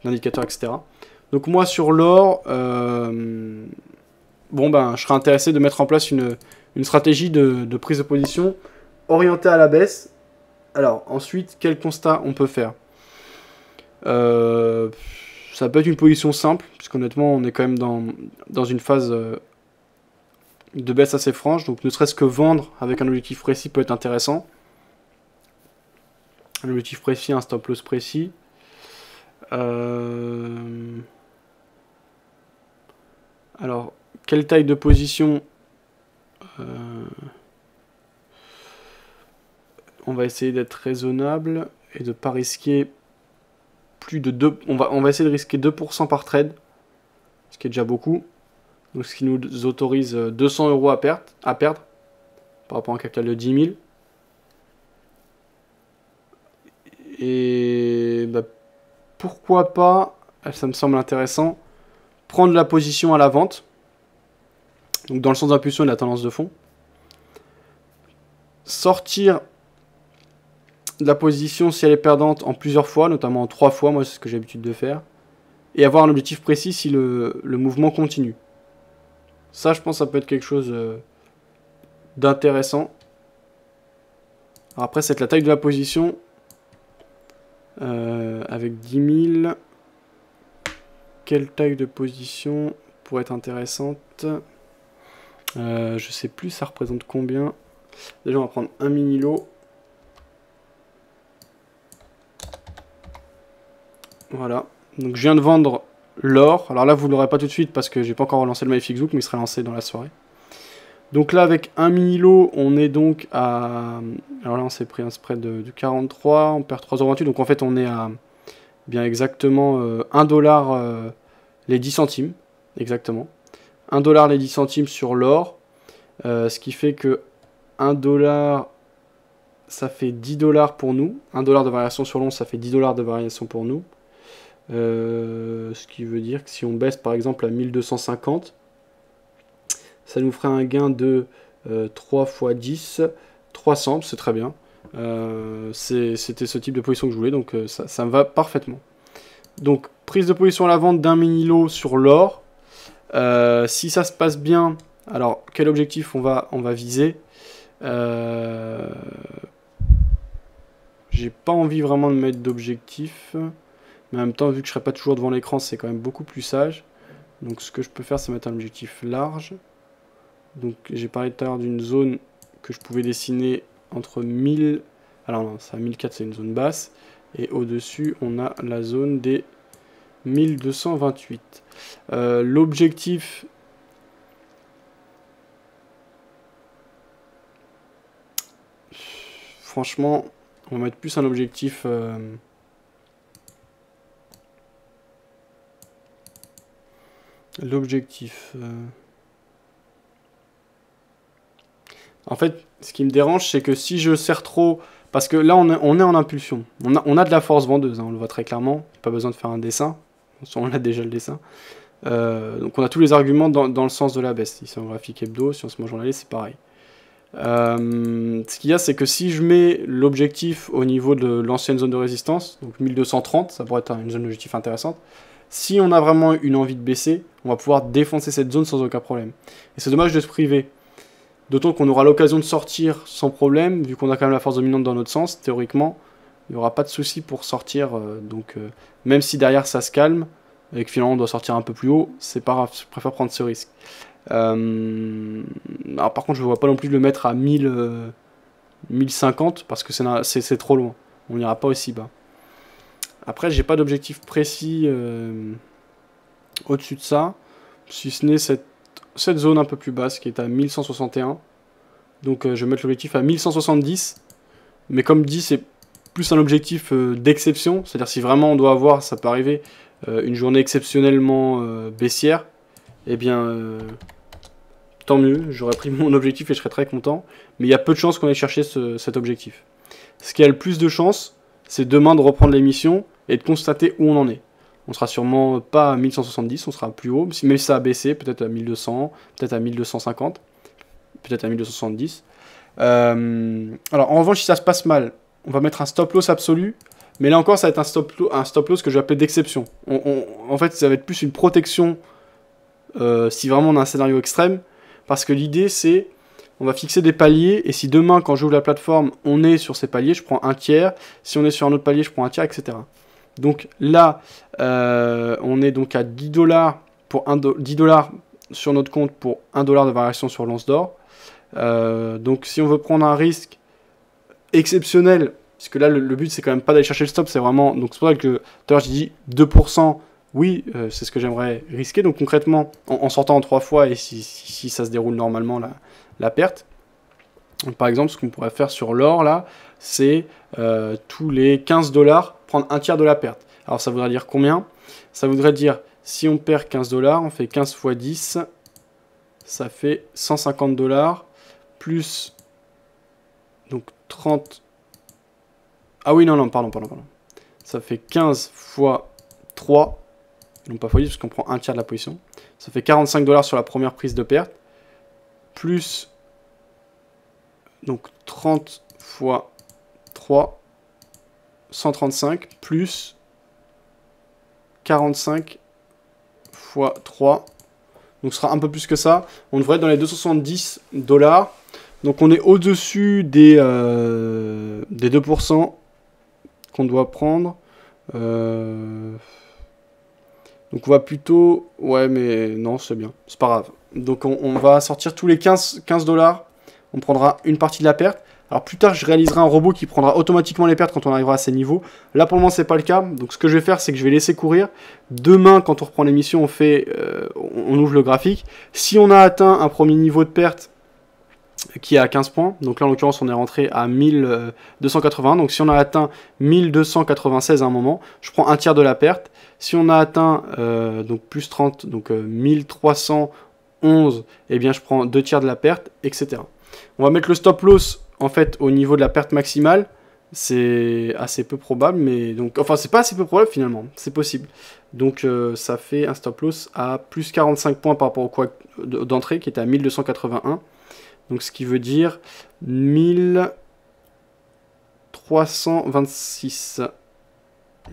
d'indicateurs, etc. Donc moi, sur l'or, je serais intéressé de mettre en place une stratégie de prise de position orientée à la baisse. Alors, ensuite, quel constat on peut faire? Ça peut être une position simple, puisqu'honnêtement, on est quand même dans une phase de baisse assez franche. Donc, ne serait-ce que vendre avec un objectif précis peut être intéressant. Un objectif précis, un stop loss précis. Alors, quelle taille de position? On va essayer d'être raisonnable et de ne pas risquer plus de 2... On va essayer de risquer 2% par trade, ce qui est déjà beaucoup. Donc, ce qui nous autorise 200 € à perdre par rapport à un capital de 10 000. Et pourquoi pas, ça me semble intéressant, prendre la position à la vente, donc dans le sens d'impulsion et de la tendance de fond, sortir de la position si elle est perdante en plusieurs fois, notamment en 3 fois, moi c'est ce que j'ai l'habitude de faire, et avoir un objectif précis si le mouvement continue. Ça, je pense que ça peut être quelque chose d'intéressant. Après, c'est la taille de la position. Avec 10 000, quelle taille de position pourrait être intéressante? Je sais plus ça représente combien. Déjà on va prendre un mini lot. Voilà, donc je viens de vendre l'or. Alors là vous ne l'aurez pas tout de suite parce que j'ai pas encore relancé le Magnifique Zouk, mais il sera lancé dans la soirée. Donc là avec un mini lot on est donc à... Alors là on s'est pris un spread de 43, on perd 3,28 €, donc en fait on est à bien exactement 1 $ les 10 centimes, exactement. 1 $ les 10 centimes sur l'or, ce qui fait que 1 $, ça fait 10 $ pour nous. 1 $ de variation sur l'once, ça fait 10 $ de variation pour nous. Ce qui veut dire que si on baisse par exemple à 1250, ça nous ferait un gain de 3 x 10, 300, c'est très bien. C'était ce type de position que je voulais, donc ça me va parfaitement. Donc, prise de position à la vente d'un mini lot sur l'or. Si ça se passe bien, alors quel objectif on va viser? J'ai pas envie vraiment de mettre d'objectif, mais en même temps, vu que je serai pas toujours devant l'écran, c'est quand même beaucoup plus sage. Donc, ce que je peux faire, c'est mettre un objectif large. Donc, j'ai parlé tout à l'heure d'une zone que je pouvais dessiner entre 1000... Alors non, ça 1004, c'est une zone basse. Et au-dessus, on a la zone des 1228. L'objectif franchement, on va mettre plus un objectif... L'objectif... En fait, ce qui me dérange, c'est que si je serre trop... Parce que là, on est en impulsion. On a de la force vendeuse, hein, on le voit très clairement. Pas besoin de faire un dessin. On a déjà le dessin. Donc on a tous les arguments dans le sens de la baisse. Ici en graphique hebdo, si on se met en journalier, c'est pareil. Ce qu'il y a, c'est que si je mets l'objectif au niveau de l'ancienne zone de résistance, donc 1230, ça pourrait être une zone d'objectif intéressante. Si on a vraiment une envie de baisser, on va pouvoir défoncer cette zone sans aucun problème. Et c'est dommage de se priver. D'autant qu'on aura l'occasion de sortir sans problème, vu qu'on a quand même la force dominante dans notre sens, théoriquement, il n'y aura pas de souci pour sortir. Même si derrière ça se calme, et que finalement on doit sortir un peu plus haut, c'est pas grave, je préfère prendre ce risque. Alors par contre, je ne vois pas non plus le mettre à 1050, parce que c'est trop loin. On n'ira pas aussi bas. Après, j'ai pas d'objectif précis au-dessus de ça, si ce n'est cette zone un peu plus basse qui est à 1161. Donc je vais mettre l'objectif à 1170. Mais comme dit, c'est plus un objectif d'exception. C'est-à-dire si vraiment on doit avoir, ça peut arriver, une journée exceptionnellement baissière, eh bien tant mieux, j'aurais pris mon objectif et je serais très content. Mais il y a peu de chances qu'on aille chercher cet objectif. Ce qui a le plus de chances, c'est demain de reprendre l'émission et de constater où on en est. On sera sûrement pas à 1170, on sera plus haut, même si ça a baissé, peut-être à 1200, peut-être à 1250, peut-être à 1270. Alors en revanche, si ça se passe mal, on va mettre un stop loss absolu, mais là encore, ça va être un stop loss que je vais appeler d'exception. En fait, ça va être plus une protection si vraiment on a un scénario extrême, parce que l'idée c'est, on va fixer des paliers, et si demain, quand j'ouvre la plateforme, on est sur ces paliers, je prends un tiers, si on est sur un autre palier, je prends un tiers, etc. Donc là, on est donc à 10 $, pour 10 $ sur notre compte pour 1 $ de variation sur l'once d'or. Donc si on veut prendre un risque exceptionnel, parce que là le but c'est quand même pas d'aller chercher le stop, c'est vraiment, donc c'est pour ça que tout à l'heure j'ai dit 2%, oui, c'est ce que j'aimerais risquer. Donc concrètement, en sortant en 3 fois, et si ça se déroule normalement la perte. Donc, par exemple, ce qu'on pourrait faire sur l'or là, c'est tous les 15 $, prendre un tiers de la perte. Alors ça voudrait dire combien? Ça voudrait dire, si on perd 15 $, on fait 15 fois 10, ça fait 150 $, plus, donc 30... Ah oui, non, pardon. Ça fait 15 fois 3, non pas fois 10, parce qu'on prend un tiers de la position. Ça fait 45 $ sur la première prise de perte, plus, donc 30 fois 3, 135, plus 45 fois 3, donc ce sera un peu plus que ça. On devrait être dans les 270 $. Donc on est au-dessus des 2% qu'on doit prendre. Donc on va plutôt... Ouais, mais non, c'est bien. C'est pas grave. Donc on va sortir tous les 15 $. On prendra une partie de la perte. Alors plus tard, je réaliserai un robot qui prendra automatiquement les pertes quand on arrivera à ces niveaux. Là, pour le moment, c'est pas le cas. Donc ce que je vais faire, c'est que je vais laisser courir. Demain, quand on reprend l'émission, on ouvre le graphique. Si on a atteint un premier niveau de perte qui est à 15 points, donc là en l'occurrence on est rentré à 1280, donc si on a atteint 1296 à un moment, je prends un tiers de la perte. Si on a atteint donc plus 30, donc 1311, eh bien je prends 2 tiers de la perte, etc. On va mettre le stop loss en fait au niveau de la perte maximale. C'est assez peu probable, mais donc, enfin c'est pas assez peu probable finalement, c'est possible. Donc ça fait un stop loss à plus 45 points par rapport au quoi d'entrée qui était à 1281. Donc ce qui veut dire 1326.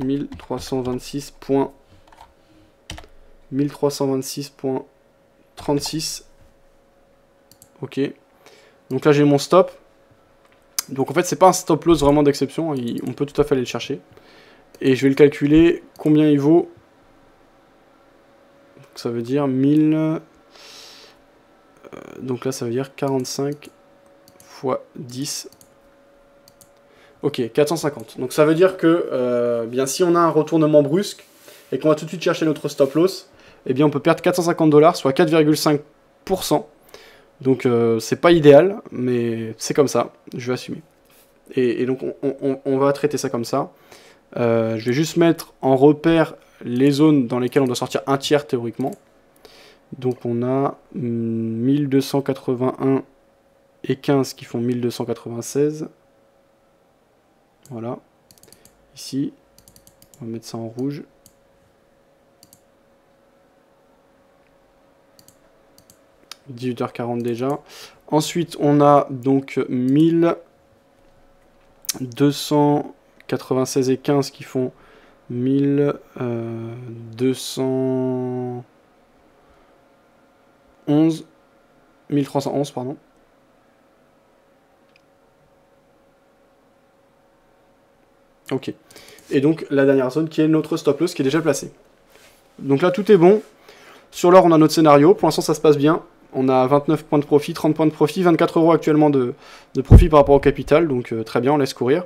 1326.36. Ok. Donc là j'ai mon stop. Donc en fait c'est pas un stop loss vraiment d'exception, on peut tout à fait aller le chercher. Et je vais le calculer combien il vaut. Donc, ça veut dire 1000... donc là ça veut dire 45 fois 10. Ok, 450. Donc ça veut dire que bien si on a un retournement brusque et qu'on va tout de suite chercher notre stop loss, eh bien on peut perdre 450 $, soit 4,5%. Donc c'est pas idéal, mais c'est comme ça, je vais assumer. Et donc on va traiter ça comme ça. Je vais juste mettre en repère les zones dans lesquelles on doit sortir un tiers théoriquement. Donc on a 1281 et 15 qui font 1296. Voilà. Ici, on va mettre ça en rouge. – 18h40 déjà. Ensuite, on a donc 1296 et 15 qui font 1311, pardon. Ok. Et donc la dernière zone qui est notre stop loss qui est déjà placée. Donc là tout est bon. Sur l'or on a notre scénario. Pour l'instant ça se passe bien. On a 29 points de profit, 30 points de profit, 24 € actuellement de profit par rapport au capital. Donc très bien, on laisse courir.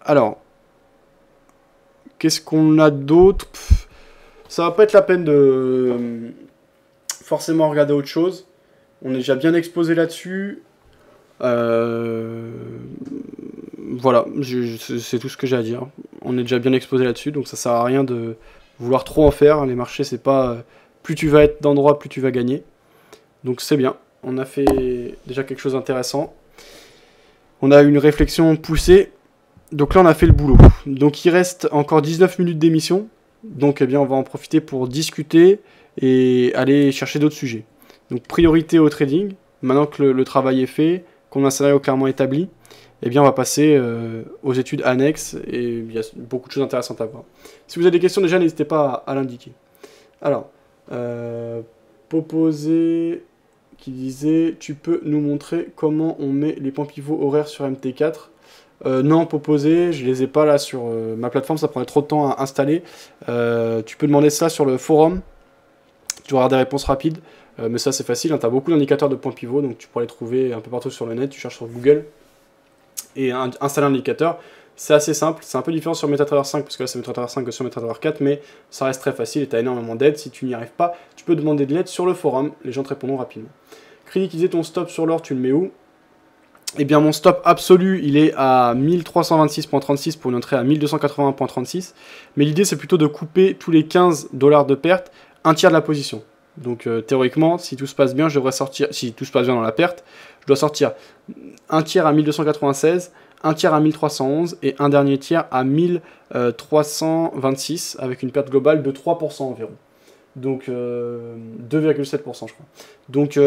Alors, qu'est-ce qu'on a d'autre? Ça va pas être la peine de forcément regarder autre chose. On est déjà bien exposé là-dessus. Voilà, c'est tout ce que j'ai à dire. On est déjà bien exposé là-dessus, donc ça sert à rien de vouloir trop en faire. Les marchés, c'est pas plus tu vas être d'endroit, plus tu vas gagner. Donc c'est bien. On a fait déjà quelque chose d'intéressant. On a une réflexion poussée. Donc là, on a fait le boulot. Donc il reste encore 19 minutes d'émission. Donc eh bien, on va en profiter pour discuter et aller chercher d'autres sujets. Donc priorité au trading. Maintenant que le travail est fait, qu'on a un scénario clairement établi, eh bien on va passer aux études annexes et il y a beaucoup de choses intéressantes à voir. Si vous avez des questions déjà, n'hésitez pas à l'indiquer. Alors, Poposé qui disait « Tu peux nous montrer comment on met les points pivots horaires sur MT4 ?» Non, Poposé, je les ai pas là sur ma plateforme, ça prendrait trop de temps à installer. Tu peux demander ça sur le forum, tu auras des réponses rapides. Mais ça c'est facile, hein, tu as beaucoup d'indicateurs de points pivots, donc tu pourras les trouver un peu partout sur le net, tu cherches sur Google et installer un indicateur. C'est assez simple, c'est un peu différent sur MetaTrader 5, parce que là c'est MetaTrader 5 que sur MetaTrader 4, mais ça reste très facile et tu as énormément d'aide. Si tu n'y arrives pas, tu peux demander de l'aide sur le forum, les gens te répondront rapidement. Critic disait ton stop sur l'or, tu le mets où? Eh bien mon stop absolu, il est à 1326.36 pour une entrée à 1281.36, mais l'idée c'est plutôt de couper tous les 15 $ de perte, un tiers de la position. Donc théoriquement, si tout se passe bien, je devrais sortir, si tout se passe bien dans la perte, je dois sortir un tiers à 1296, un tiers à 1311 et un dernier tiers à 1326 avec une perte globale de 3% environ. Donc 2,7% je crois. Donc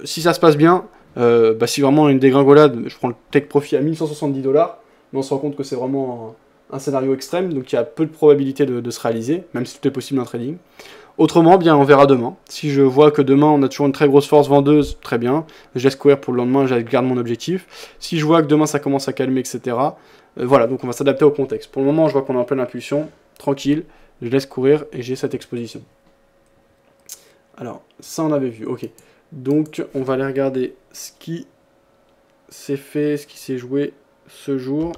si ça se passe bien, si vraiment une dégringolade, je prends le take profit à 1170 $, mais on se rend compte que c'est vraiment un scénario extrême, donc il y a peu de probabilité de se réaliser, même si tout est possible en trading. Autrement, bien, on verra demain. Si je vois que demain, on a toujours une très grosse force vendeuse, très bien. Je laisse courir pour le lendemain, je garde mon objectif. Si je vois que demain, ça commence à calmer, etc. Voilà, donc on va s'adapter au contexte. Pour le moment, je vois qu'on est en pleine impulsion. Tranquille, je laisse courir et j'ai cette exposition. Alors, ça, on avait vu. Ok. Donc, on va aller regarder ce qui s'est fait, ce qui s'est joué ce jour.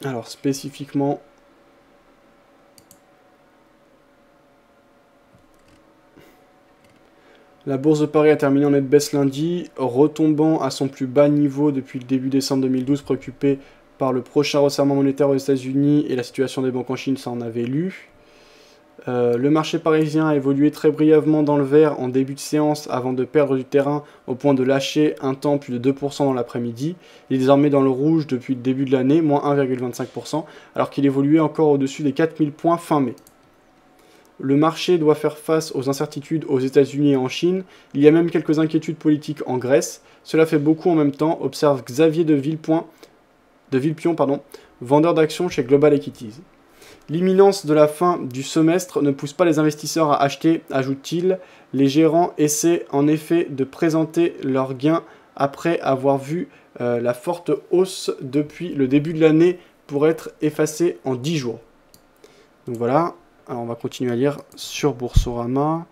Alors spécifiquement, la bourse de Paris a terminé en nette baisse lundi, retombant à son plus bas niveau depuis le début décembre 2012, préoccupé par le prochain resserrement monétaire aux États-Unis et la situation des banques en Chine, ça on avait lu. Le marché parisien a évolué très brièvement dans le vert en début de séance avant de perdre du terrain au point de lâcher un temps plus de 2% dans l'après-midi. Il est désormais dans le rouge depuis le début de l'année, moins 1,25%, alors qu'il évoluait encore au-dessus des 4000 points fin mai. Le marché doit faire face aux incertitudes aux États-Unis et en Chine. Il y a même quelques inquiétudes politiques en Grèce. Cela fait beaucoup en même temps, observe Xavier de Villepion, vendeur d'actions chez Global Equities. L'imminence de la fin du semestre ne pousse pas les investisseurs à acheter, ajoute-t-il. Les gérants essaient en effet de présenter leurs gains après avoir vu la forte hausse depuis le début de l'année pour être effacée en 10 jours. Donc voilà, alors on va continuer à lire sur Boursorama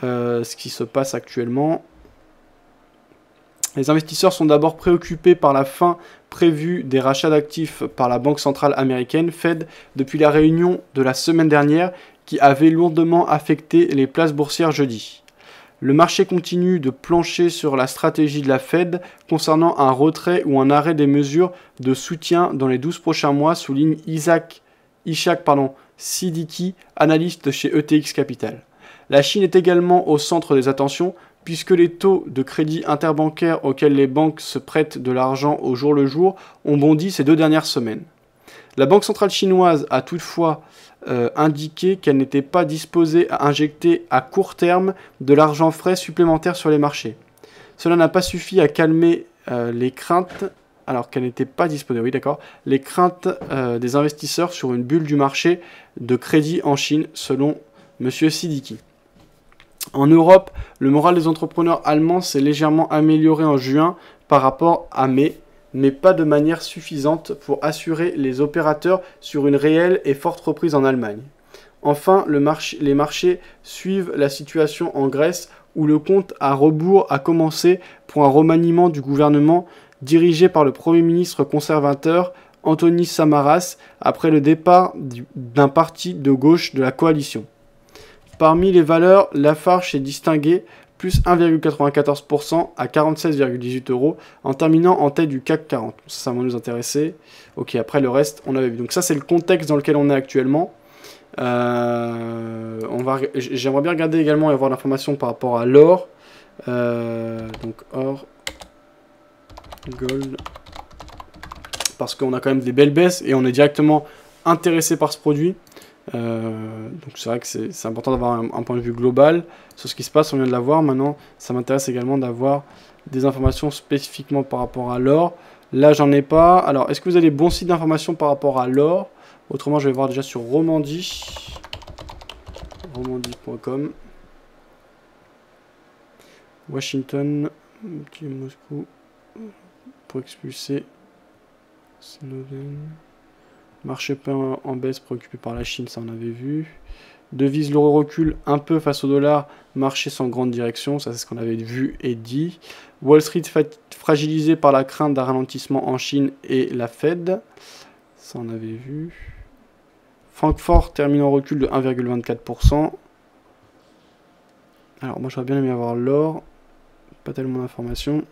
ce qui se passe actuellement. Les investisseurs sont d'abord préoccupés par la fin prévue des rachats d'actifs par la Banque centrale américaine, Fed, depuis la réunion de la semaine dernière, qui avait lourdement affecté les places boursières jeudi. Le marché continue de plancher sur la stratégie de la Fed concernant un retrait ou un arrêt des mesures de soutien dans les 12 prochains mois, souligne Ishaq Siddiqui, analyste chez ETX Capital. La Chine est également au centre des attentions puisque les taux de crédit interbancaire auxquels les banques se prêtent de l'argent au jour le jour ont bondi ces 2 dernières semaines. La Banque centrale chinoise a toutefois indiqué qu'elle n'était pas disposée à injecter à court terme de l'argent frais supplémentaire sur les marchés. Cela n'a pas suffi à calmer les craintes, alors qu'elle n'était pas disposée, oui d'accord, les craintes des investisseurs sur une bulle du marché de crédit en Chine, selon M. Siddiqui. En Europe, le moral des entrepreneurs allemands s'est légèrement amélioré en juin par rapport à mai, mais pas de manière suffisante pour assurer les opérateurs sur une réelle et forte reprise en Allemagne. Enfin, les marchés suivent la situation en Grèce où le compte à rebours a commencé pour un remaniement du gouvernement dirigé par le Premier ministre conservateur Antonis Samaras après le départ d'un parti de gauche de la coalition. Parmi les valeurs, Lafarge s'est distingué, plus 1,94% à 47,18 €, en terminant en tête du CAC 40. Ça va nous intéresser. Ok, après le reste, on avait vu. Donc ça, c'est le contexte dans lequel on est actuellement. J'aimerais bien regarder également et avoir l'information par rapport à l'or. Donc or, gold. Parce qu'on a quand même des belles baisses et on est directement intéressé par ce produit. Donc c'est vrai que c'est important d'avoir un point de vue global sur ce qui se passe, on vient de l'avoir. Maintenant, ça m'intéresse également d'avoir des informations spécifiquement par rapport à l'or. Là, j'en ai pas. Alors, est-ce que vous avez des bons sites d'information par rapport à l'or? Autrement, je vais voir déjà sur Romandie. Romandie.com. Washington. Moscou. Pour expulser. Snowden. Marché plein en baisse préoccupé par la Chine, ça on avait vu. Devise, l'euro recule un peu face au dollar, marché sans grande direction, ça c'est ce qu'on avait vu et dit. Wall Street fragilisé par la crainte d'un ralentissement en Chine et la Fed, ça on avait vu. Francfort termine en recul de 1,24%. Alors moi j'aurais bien aimé avoir l'or, pas tellement d'informations.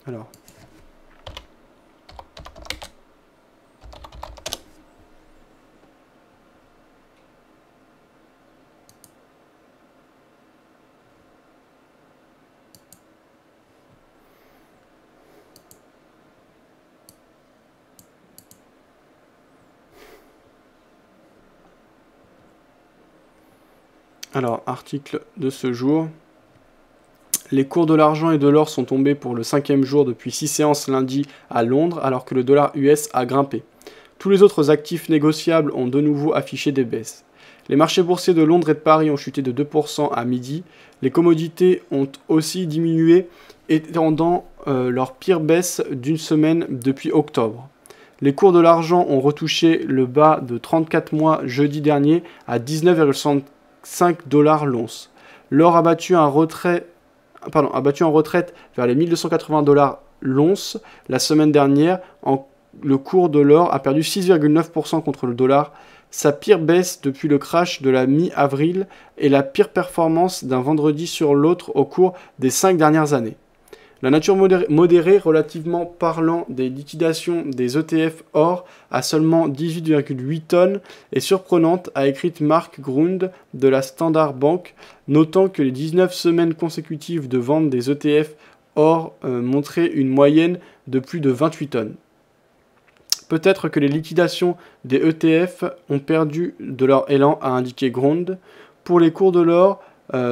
Alors... Alors, article de ce jour. Les cours de l'argent et de l'or sont tombés pour le 5e jour depuis 6 séances lundi à Londres, alors que le dollar US a grimpé. Tous les autres actifs négociables ont de nouveau affiché des baisses. Les marchés boursiers de Londres et de Paris ont chuté de 2% à midi. Les commodités ont aussi diminué, étendant leur pire baisse d'une semaine depuis octobre. Les cours de l'argent ont retouché le bas de 34 mois jeudi dernier à 19,65 $ l'once. L'or a battu en retraite vers les 1280 $ l'once la semaine dernière. Le cours de l'or a perdu 6,9% contre le dollar. Sa pire baisse depuis le crash de la mi-avril et la pire performance d'un vendredi sur l'autre au cours des 5 dernières années. La nature modérée, relativement parlant des liquidations des ETF or à seulement 18,8 tonnes est surprenante, a écrit Mark Grund de la Standard Bank, notant que les 19 semaines consécutives de vente des ETF or montraient une moyenne de plus de 28 tonnes. Peut-être que les liquidations des ETF ont perdu de leur élan, a indiqué Grund. Pour les cours de l'or,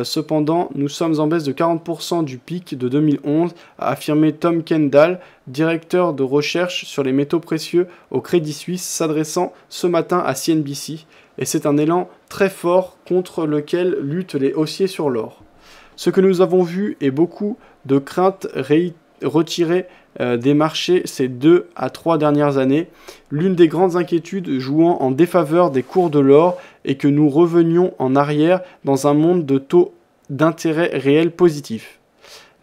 cependant, nous sommes en baisse de 40% du pic de 2011, a affirmé Tom Kendall, directeur de recherche sur les métaux précieux au Crédit Suisse, s'adressant ce matin à CNBC. Et c'est un élan très fort contre lequel luttent les haussiers sur l'or. Ce que nous avons vu est beaucoup de craintes retirées des marchés ces 2 à 3 dernières années. L'une des grandes inquiétudes jouant en défaveur des cours de l'or est que nous revenions en arrière dans un monde de taux d'intérêt réels positifs.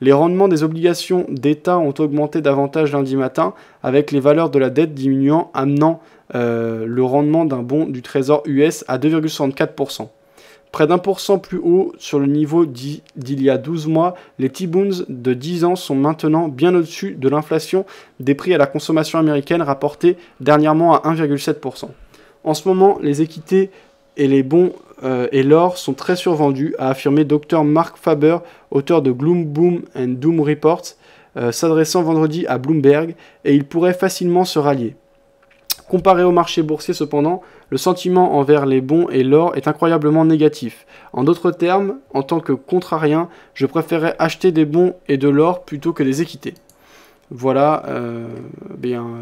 Les rendements des obligations d'État ont augmenté davantage lundi matin, avec les valeurs de la dette diminuant, amenant le rendement d'un bon du trésor US à 2,64%. Près d'1% plus haut sur le niveau d'il y a 12 mois, les T-Bonds de 10 ans sont maintenant bien au-dessus de l'inflation des prix à la consommation américaine rapportée dernièrement à 1,7%. En ce moment, les équités et les bons et l'or sont très survendus, a affirmé Dr Mark Faber, auteur de Gloom, Boom and Doom Reports, s'adressant vendredi à Bloomberg, et il pourrait facilement se rallier. Comparé au marché boursier, cependant, le sentiment envers les bons et l'or est incroyablement négatif. En d'autres termes, en tant que contrarien, je préférerais acheter des bons et de l'or plutôt que des équités. Voilà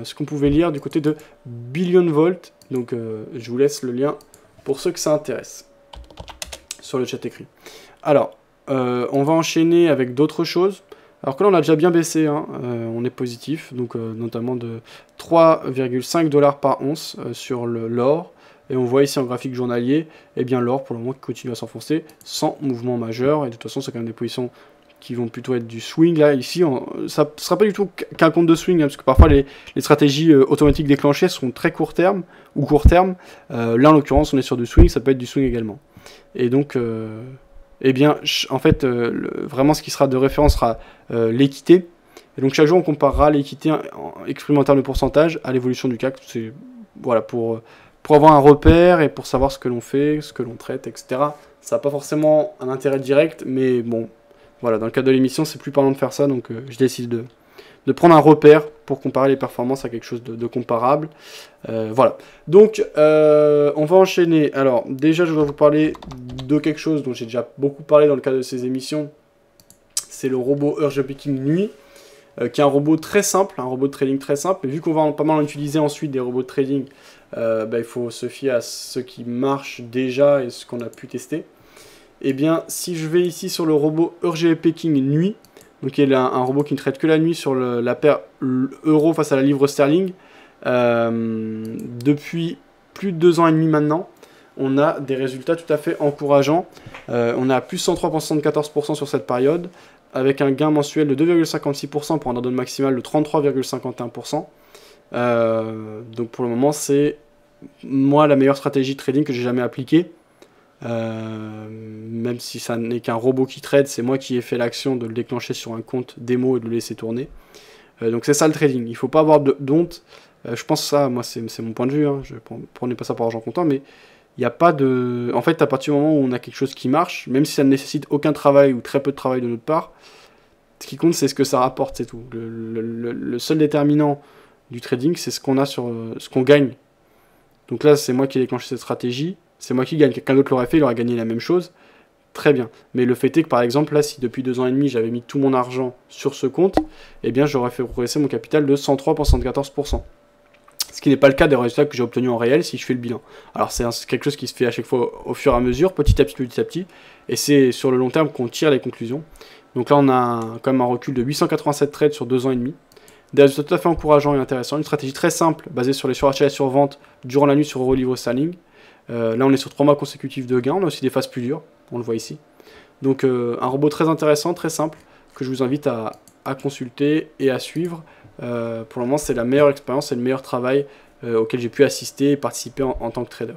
ce qu'on pouvait lire du côté de Billion Volt. Donc je vous laisse le lien pour ceux que ça intéresse sur le chat écrit. Alors, on va enchaîner avec d'autres choses. Alors que là, on a déjà bien baissé, hein. On est positif, donc notamment de 3,5 $ par once sur l'or. Et on voit ici en graphique journalier, eh bien l'or pour le moment qui continue à s'enfoncer sans mouvement majeur. Et de toute façon, c'est quand même des positions qui vont plutôt être du swing. Là, ici, ça ne sera pas du tout qu'un compte de swing, hein, parce que parfois les stratégies automatiques déclenchées sont très court terme ou court terme. Là, en l'occurrence, on est sur du swing, ça peut être du swing également. Et donc... eh bien, en fait, vraiment, ce qui sera de référence sera l'équité. Et donc, chaque jour, on comparera l'équité exprimée en termes de pourcentage à l'évolution du CAC. C'est voilà, pour avoir un repère et pour savoir ce que l'on fait, ce que l'on traite, etc. Ça n'a pas forcément un intérêt direct, mais bon, voilà, dans le cadre de l'émission, c'est plus parlant de faire ça. Donc, je décide de prendre un repère pour comparer les performances à quelque chose de comparable. Voilà. Donc, on va enchaîner. Alors, déjà, je voudrais vous parler de quelque chose dont j'ai déjà beaucoup parlé dans le cadre de ces émissions. C'est le robot Urge Picking Nuit, qui est un robot très simple, un robot de trading très simple. Mais vu qu'on va pas mal en utiliser ensuite des robots de trading, il faut se fier à ce qui marche déjà et ce qu'on a pu tester. Eh bien, si je vais ici sur le robot Urge Picking Nuit, donc il y a un robot qui ne traite que la nuit sur la paire euro face à la livre sterling. Depuis plus de 2 ans et demi maintenant, on a des résultats tout à fait encourageants. On a plus 103,74% sur cette période, avec un gain mensuel de 2,56% pour un ordre maximal de 33,51%. Donc pour le moment, c'est moi la meilleure stratégie de trading que j'ai jamais appliquée. Même si ça n'est qu'un robot qui trade, c'est moi qui ai fait l'action de le déclencher sur un compte démo et de le laisser tourner. Donc c'est ça le trading, il ne faut pas avoir d'honte. Je pense ça, moi c'est mon point de vue, hein. Je ne prenez pas ça pour argent comptant, mais il n'y a pas de... En fait, à partir du moment où on a quelque chose qui marche, même si ça ne nécessite aucun travail ou très peu de travail de notre part, ce qui compte c'est ce que ça rapporte, c'est tout. Le seul déterminant du trading, c'est ce qu'on a sur ce qu'on gagne. Donc là, c'est moi qui ai déclenché cette stratégie. C'est moi qui gagne. Quelqu'un d'autre l'aurait fait, il aurait gagné la même chose. Très bien. Mais le fait est que, par exemple, là, si depuis 2 ans et demi, j'avais mis tout mon argent sur ce compte, eh bien, j'aurais fait progresser mon capital de 103,74%. Ce qui n'est pas le cas des résultats que j'ai obtenus en réel si je fais le bilan. Alors, c'est quelque chose qui se fait à chaque fois au fur et à mesure, petit à petit. Et c'est sur le long terme qu'on tire les conclusions. Donc là, on a quand même un recul de 887 trades sur 2 ans et demi. Des résultats tout à fait encourageants et intéressants. Une stratégie très simple, basée sur les surachats et surventes durant la nuit sur euro livre sterling. Là, on est sur 3 mois consécutifs de gains. On a aussi des phases plus dures. On le voit ici. Donc, un robot très intéressant, très simple, que je vous invite à consulter et à suivre. Pour le moment, c'est la meilleure expérience et le meilleur travail auquel j'ai pu assister et participer en tant que trader.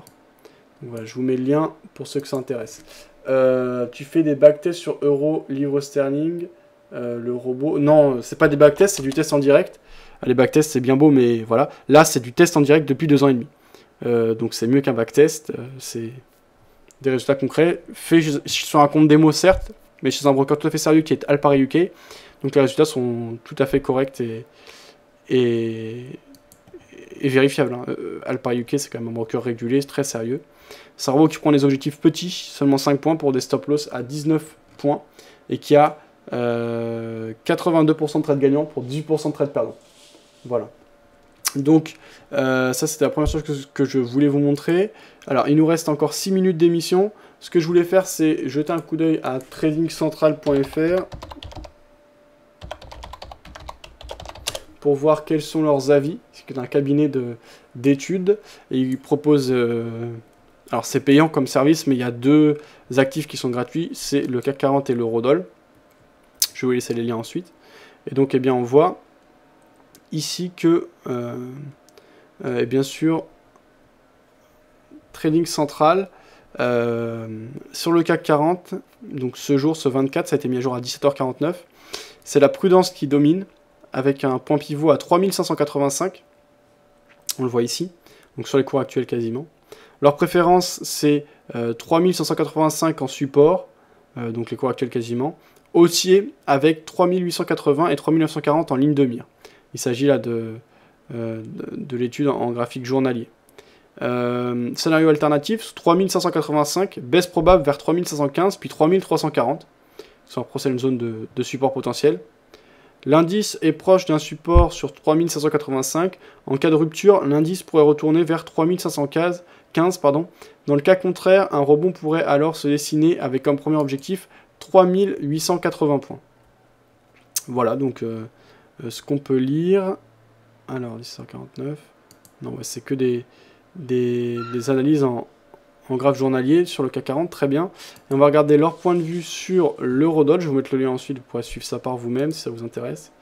Donc, voilà, je vous mets le lien pour ceux que ça intéresse. Tu fais des backtests sur euro livre sterling. Le robot... Non, c'est pas des backtests, c'est du test en direct. Les backtests, c'est bien beau, mais voilà. Là, c'est du test en direct depuis 2 ans et demi. Donc c'est mieux qu'un backtest, c'est des résultats concrets, fait sur un compte démo certes, mais chez un broker tout à fait sérieux qui est Alpari UK, donc les résultats sont tout à fait corrects et vérifiables. Hein. Alpari UK c'est quand même un broker régulier, c'est très sérieux. C'est un robot qui prend des objectifs petits, seulement 5 points pour des stop loss à 19 points, et qui a 82% de trades gagnants pour 18% de trades perdants. Voilà. Donc, ça c'était la première chose que je voulais vous montrer. Alors, il nous reste encore 6 minutes d'émission. Ce que je voulais faire, c'est jeter un coup d'œil à tradingcentral.fr pour voir quels sont leurs avis. C'est un cabinet d'études et ils proposent... alors, c'est payant comme service, mais il y a 2 actifs qui sont gratuits. C'est le CAC 40 et l'Eurodoll. Je vais vous laisser les liens ensuite. Et donc, eh bien, on voit... ici que, et bien sûr, trading central, sur le CAC 40, donc ce jour, ce 24, ça a été mis à jour à 17h49, c'est la prudence qui domine, avec un point pivot à 3585, on le voit ici, donc sur les cours actuels quasiment. Leur préférence, c'est 3585 en support, donc les cours actuels quasiment, haussier avec 3880 et 3940 en ligne de mire. Il s'agit là de l'étude en graphique journalier. Scénario alternatif, 3585, baisse probable vers 3515, puis 3340. Ça représente une zone de support potentiel. L'indice est proche d'un support sur 3585. En cas de rupture, l'indice pourrait retourner vers 3515. Dans le cas contraire, un rebond pourrait alors se dessiner avec comme premier objectif 3880 points. Voilà donc ce qu'on peut lire. Alors 17h49. Non, ouais, c'est que des analyses en graphe journalier sur le CAC 40, très bien. Et on va regarder leur point de vue sur l'Eurodoll. Je vais vous mettre le lien ensuite, vous pourrez suivre ça par vous-même si ça vous intéresse.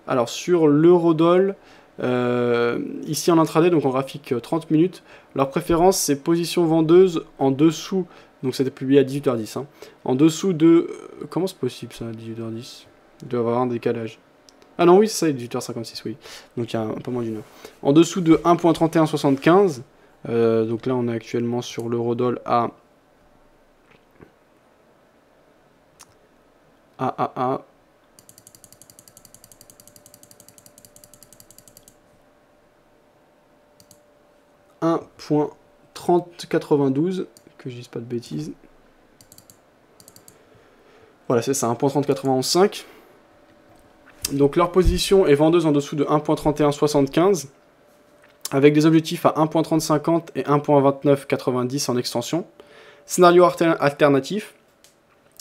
Alors sur l'Eurodoll, ici en intraday, donc en graphique 30 minutes, leur préférence c'est position vendeuse en dessous, donc c'était publié à 18h10, hein, en dessous de... comment c'est possible ça, à 18h10? Il doit y avoir un décalage. Ah non, oui, c'est ça, 18h56, oui. Donc il y a un peu moins d'une heure. En dessous de 1.3175, donc là on est actuellement sur l'Eurodoll à 1.3092, que je dise pas de bêtises. Voilà, c'est ça, 1.3095. Donc leur position est vendeuse en dessous de 1.3175, avec des objectifs à 1.3050 et 1.2990 en extension. Scénario alternatif,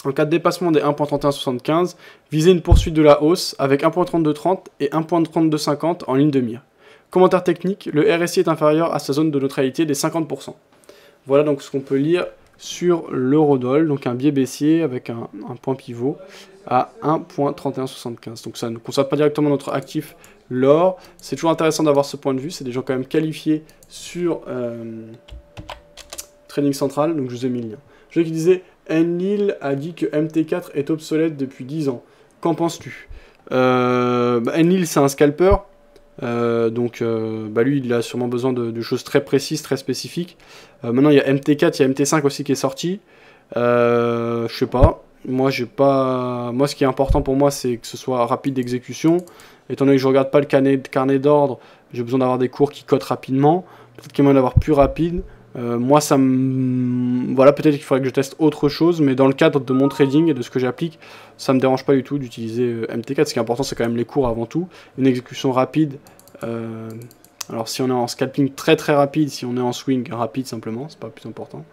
en cas de dépassement des 1.3175, visez une poursuite de la hausse avec 1.3230 et 1.3250 en ligne de mire. Commentaire technique, le RSI est inférieur à sa zone de neutralité des 50%. Voilà donc ce qu'on peut lire sur l'Eurodoll, donc un biais baissier avec un point pivot à 1.3175. Donc ça ne concerne pas directement notre actif l'or. C'est toujours intéressant d'avoir ce point de vue, c'est des gens quand même qualifiés sur Trading Central, donc je vous ai mis le lien. Je qui disait, Enlil a dit que MT4 est obsolète depuis 10 ans. Qu'en penses-tu? Enlil c'est un scalper, lui il a sûrement besoin de choses très précises, très spécifiques. Maintenant il y a MT4, il y a MT5 aussi qui est sorti. Je sais pas. Moi ce qui est important pour moi c'est que ce soit rapide d'exécution. Étant donné que je regarde pas le carnet d'ordre, j'ai besoin d'avoir des cours qui cotent rapidement. Peut-être qu'il y a moyen d'avoir plus rapide. Moi ça me... Voilà, peut-être qu'il faudrait que je teste autre chose, mais dans le cadre de mon trading et de ce que j'applique, ça me dérange pas du tout d'utiliser MT4. Ce qui est important c'est quand même les cours avant tout. Une exécution rapide. Alors si on est en scalping très très rapide, si on est en swing rapide simplement, c'est pas plus important.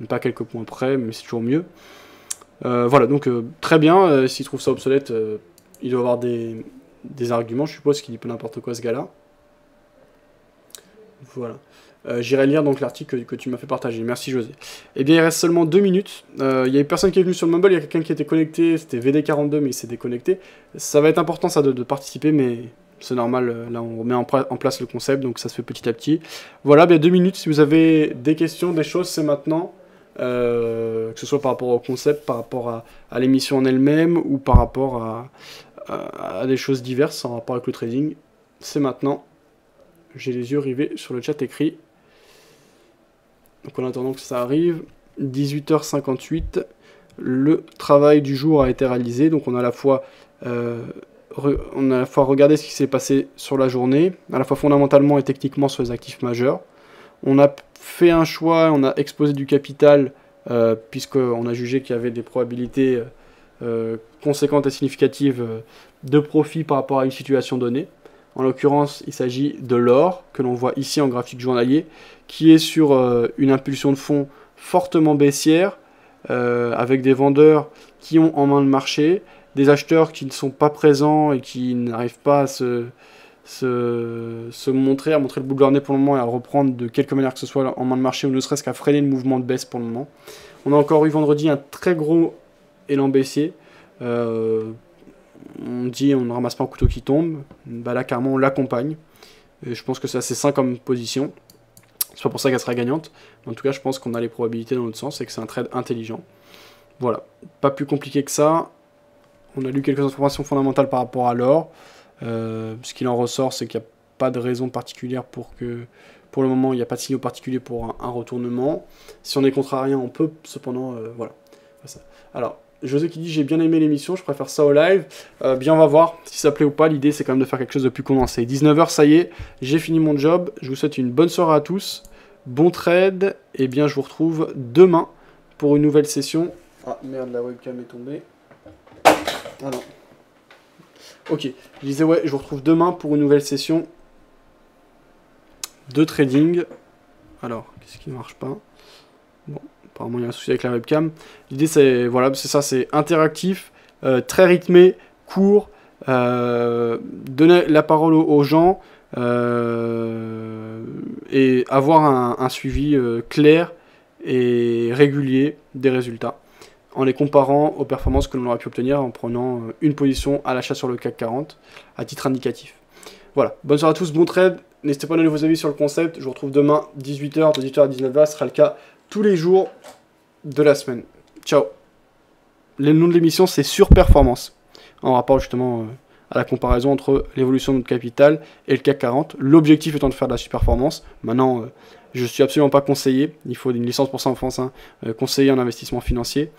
Pas quelques points près, mais c'est toujours mieux. Voilà, donc très bien, s'il trouve ça obsolète, il doit avoir des arguments, je suppose qu'il dit pas n'importe quoi ce gars-là. Voilà. J'irai lire donc l'article que tu m'as fait partager. Merci José. Eh bien, il reste seulement 2 minutes. Il y a une personne qui est venue sur le Mumble, il y a quelqu'un qui était connecté, c'était VD42, mais il s'est déconnecté. Ça va être important ça de participer, mais c'est normal, là on remet en place le concept, donc ça se fait petit à petit. Voilà, bien 2 minutes, si vous avez des questions, des choses, c'est maintenant. Que ce soit par rapport au concept, par rapport à l'émission en elle-même, ou par rapport à des choses diverses en rapport avec le trading, c'est maintenant. J'ai les yeux rivés sur le chat écrit. Donc en attendant que ça arrive, 18h58, le travail du jour a été réalisé, donc on a à la fois regardé ce qui s'est passé sur la journée, à la fois fondamentalement et techniquement sur les actifs majeurs. On a fait un choix, on a exposé du capital, puisqu'on a jugé qu'il y avait des probabilités conséquentes et significatives de profit par rapport à une situation donnée. En l'occurrence, il s'agit de l'or, que l'on voit ici en graphique journalier, qui est sur une impulsion de fond fortement baissière, avec des vendeurs qui ont en main le marché, des acheteurs qui ne sont pas présents et qui n'arrivent pas à se montrer, à montrer le bout de leur nez pour le moment et à reprendre de quelque manière que ce soit en main de marché ou ne serait-ce qu'à freiner le mouvement de baisse pour le moment. On a encore eu vendredi un très gros élan baissier. On dit on ne ramasse pas un couteau qui tombe. Bah là carrément on l'accompagne. Je pense que c'est assez sain comme position. C'est pas pour ça qu'elle sera gagnante. Mais en tout cas, je pense qu'on a les probabilités dans l'autre sens et que c'est un trade intelligent. Voilà, pas plus compliqué que ça. On a lu quelques informations fondamentales par rapport à l'or. Ce qu'il en ressort, c'est qu'il n'y a pas de raison particulière pour que... Pour le moment, il n'y a pas de signaux particuliers pour un retournement. Si on est contrarié, on peut cependant... voilà. Alors, José qui dit « J'ai bien aimé l'émission, je préfère ça au live. Bien, on va voir si ça plaît ou pas. L'idée, c'est quand même de faire quelque chose de plus condensé. 19h, ça y est, j'ai fini mon job. Je vous souhaite une bonne soirée à tous. Bon trade. Et bien, je vous retrouve demain pour une nouvelle session. Ah, merde, la webcam est tombée. Ah non. Ok, je disais, ouais, je vous retrouve demain pour une nouvelle session de trading. Alors, qu'est-ce qui ne marche pas? Bon, apparemment, il y a un souci avec la webcam. L'idée, c'est voilà, c'est ça, c'est interactif, très rythmé, court, donner la parole aux gens et avoir un suivi clair et régulier des résultats, en les comparant aux performances que l'on aurait pu obtenir en prenant une position à l'achat sur le CAC 40 à titre indicatif. Voilà, bonne soirée à tous, bon trade, n'hésitez pas à donner vos avis sur le concept, je vous retrouve demain 18h, de 18h à 19h, ce sera le cas tous les jours de la semaine. Ciao. Le nom de l'émission c'est Surperformance, en rapport justement à la comparaison entre l'évolution de notre capital et le CAC 40, l'objectif étant de faire de la surperformance. Maintenant, je ne suis absolument pas conseiller, il faut une licence pour ça en France, hein, conseiller en investissement financier.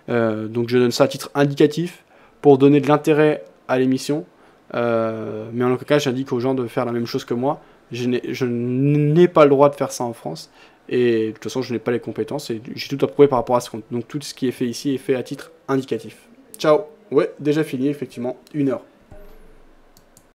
Donc je donne ça à titre indicatif pour donner de l'intérêt à l'émission. Mais en aucun cas, j'indique aux gens de faire la même chose que moi. Je n'ai pas le droit de faire ça en France. Et de toute façon, je n'ai pas les compétences et j'ai tout approuvé par rapport à ce compte. Donc tout ce qui est fait ici est fait à titre indicatif. Ciao. Ouais, déjà fini, effectivement, 1 heure.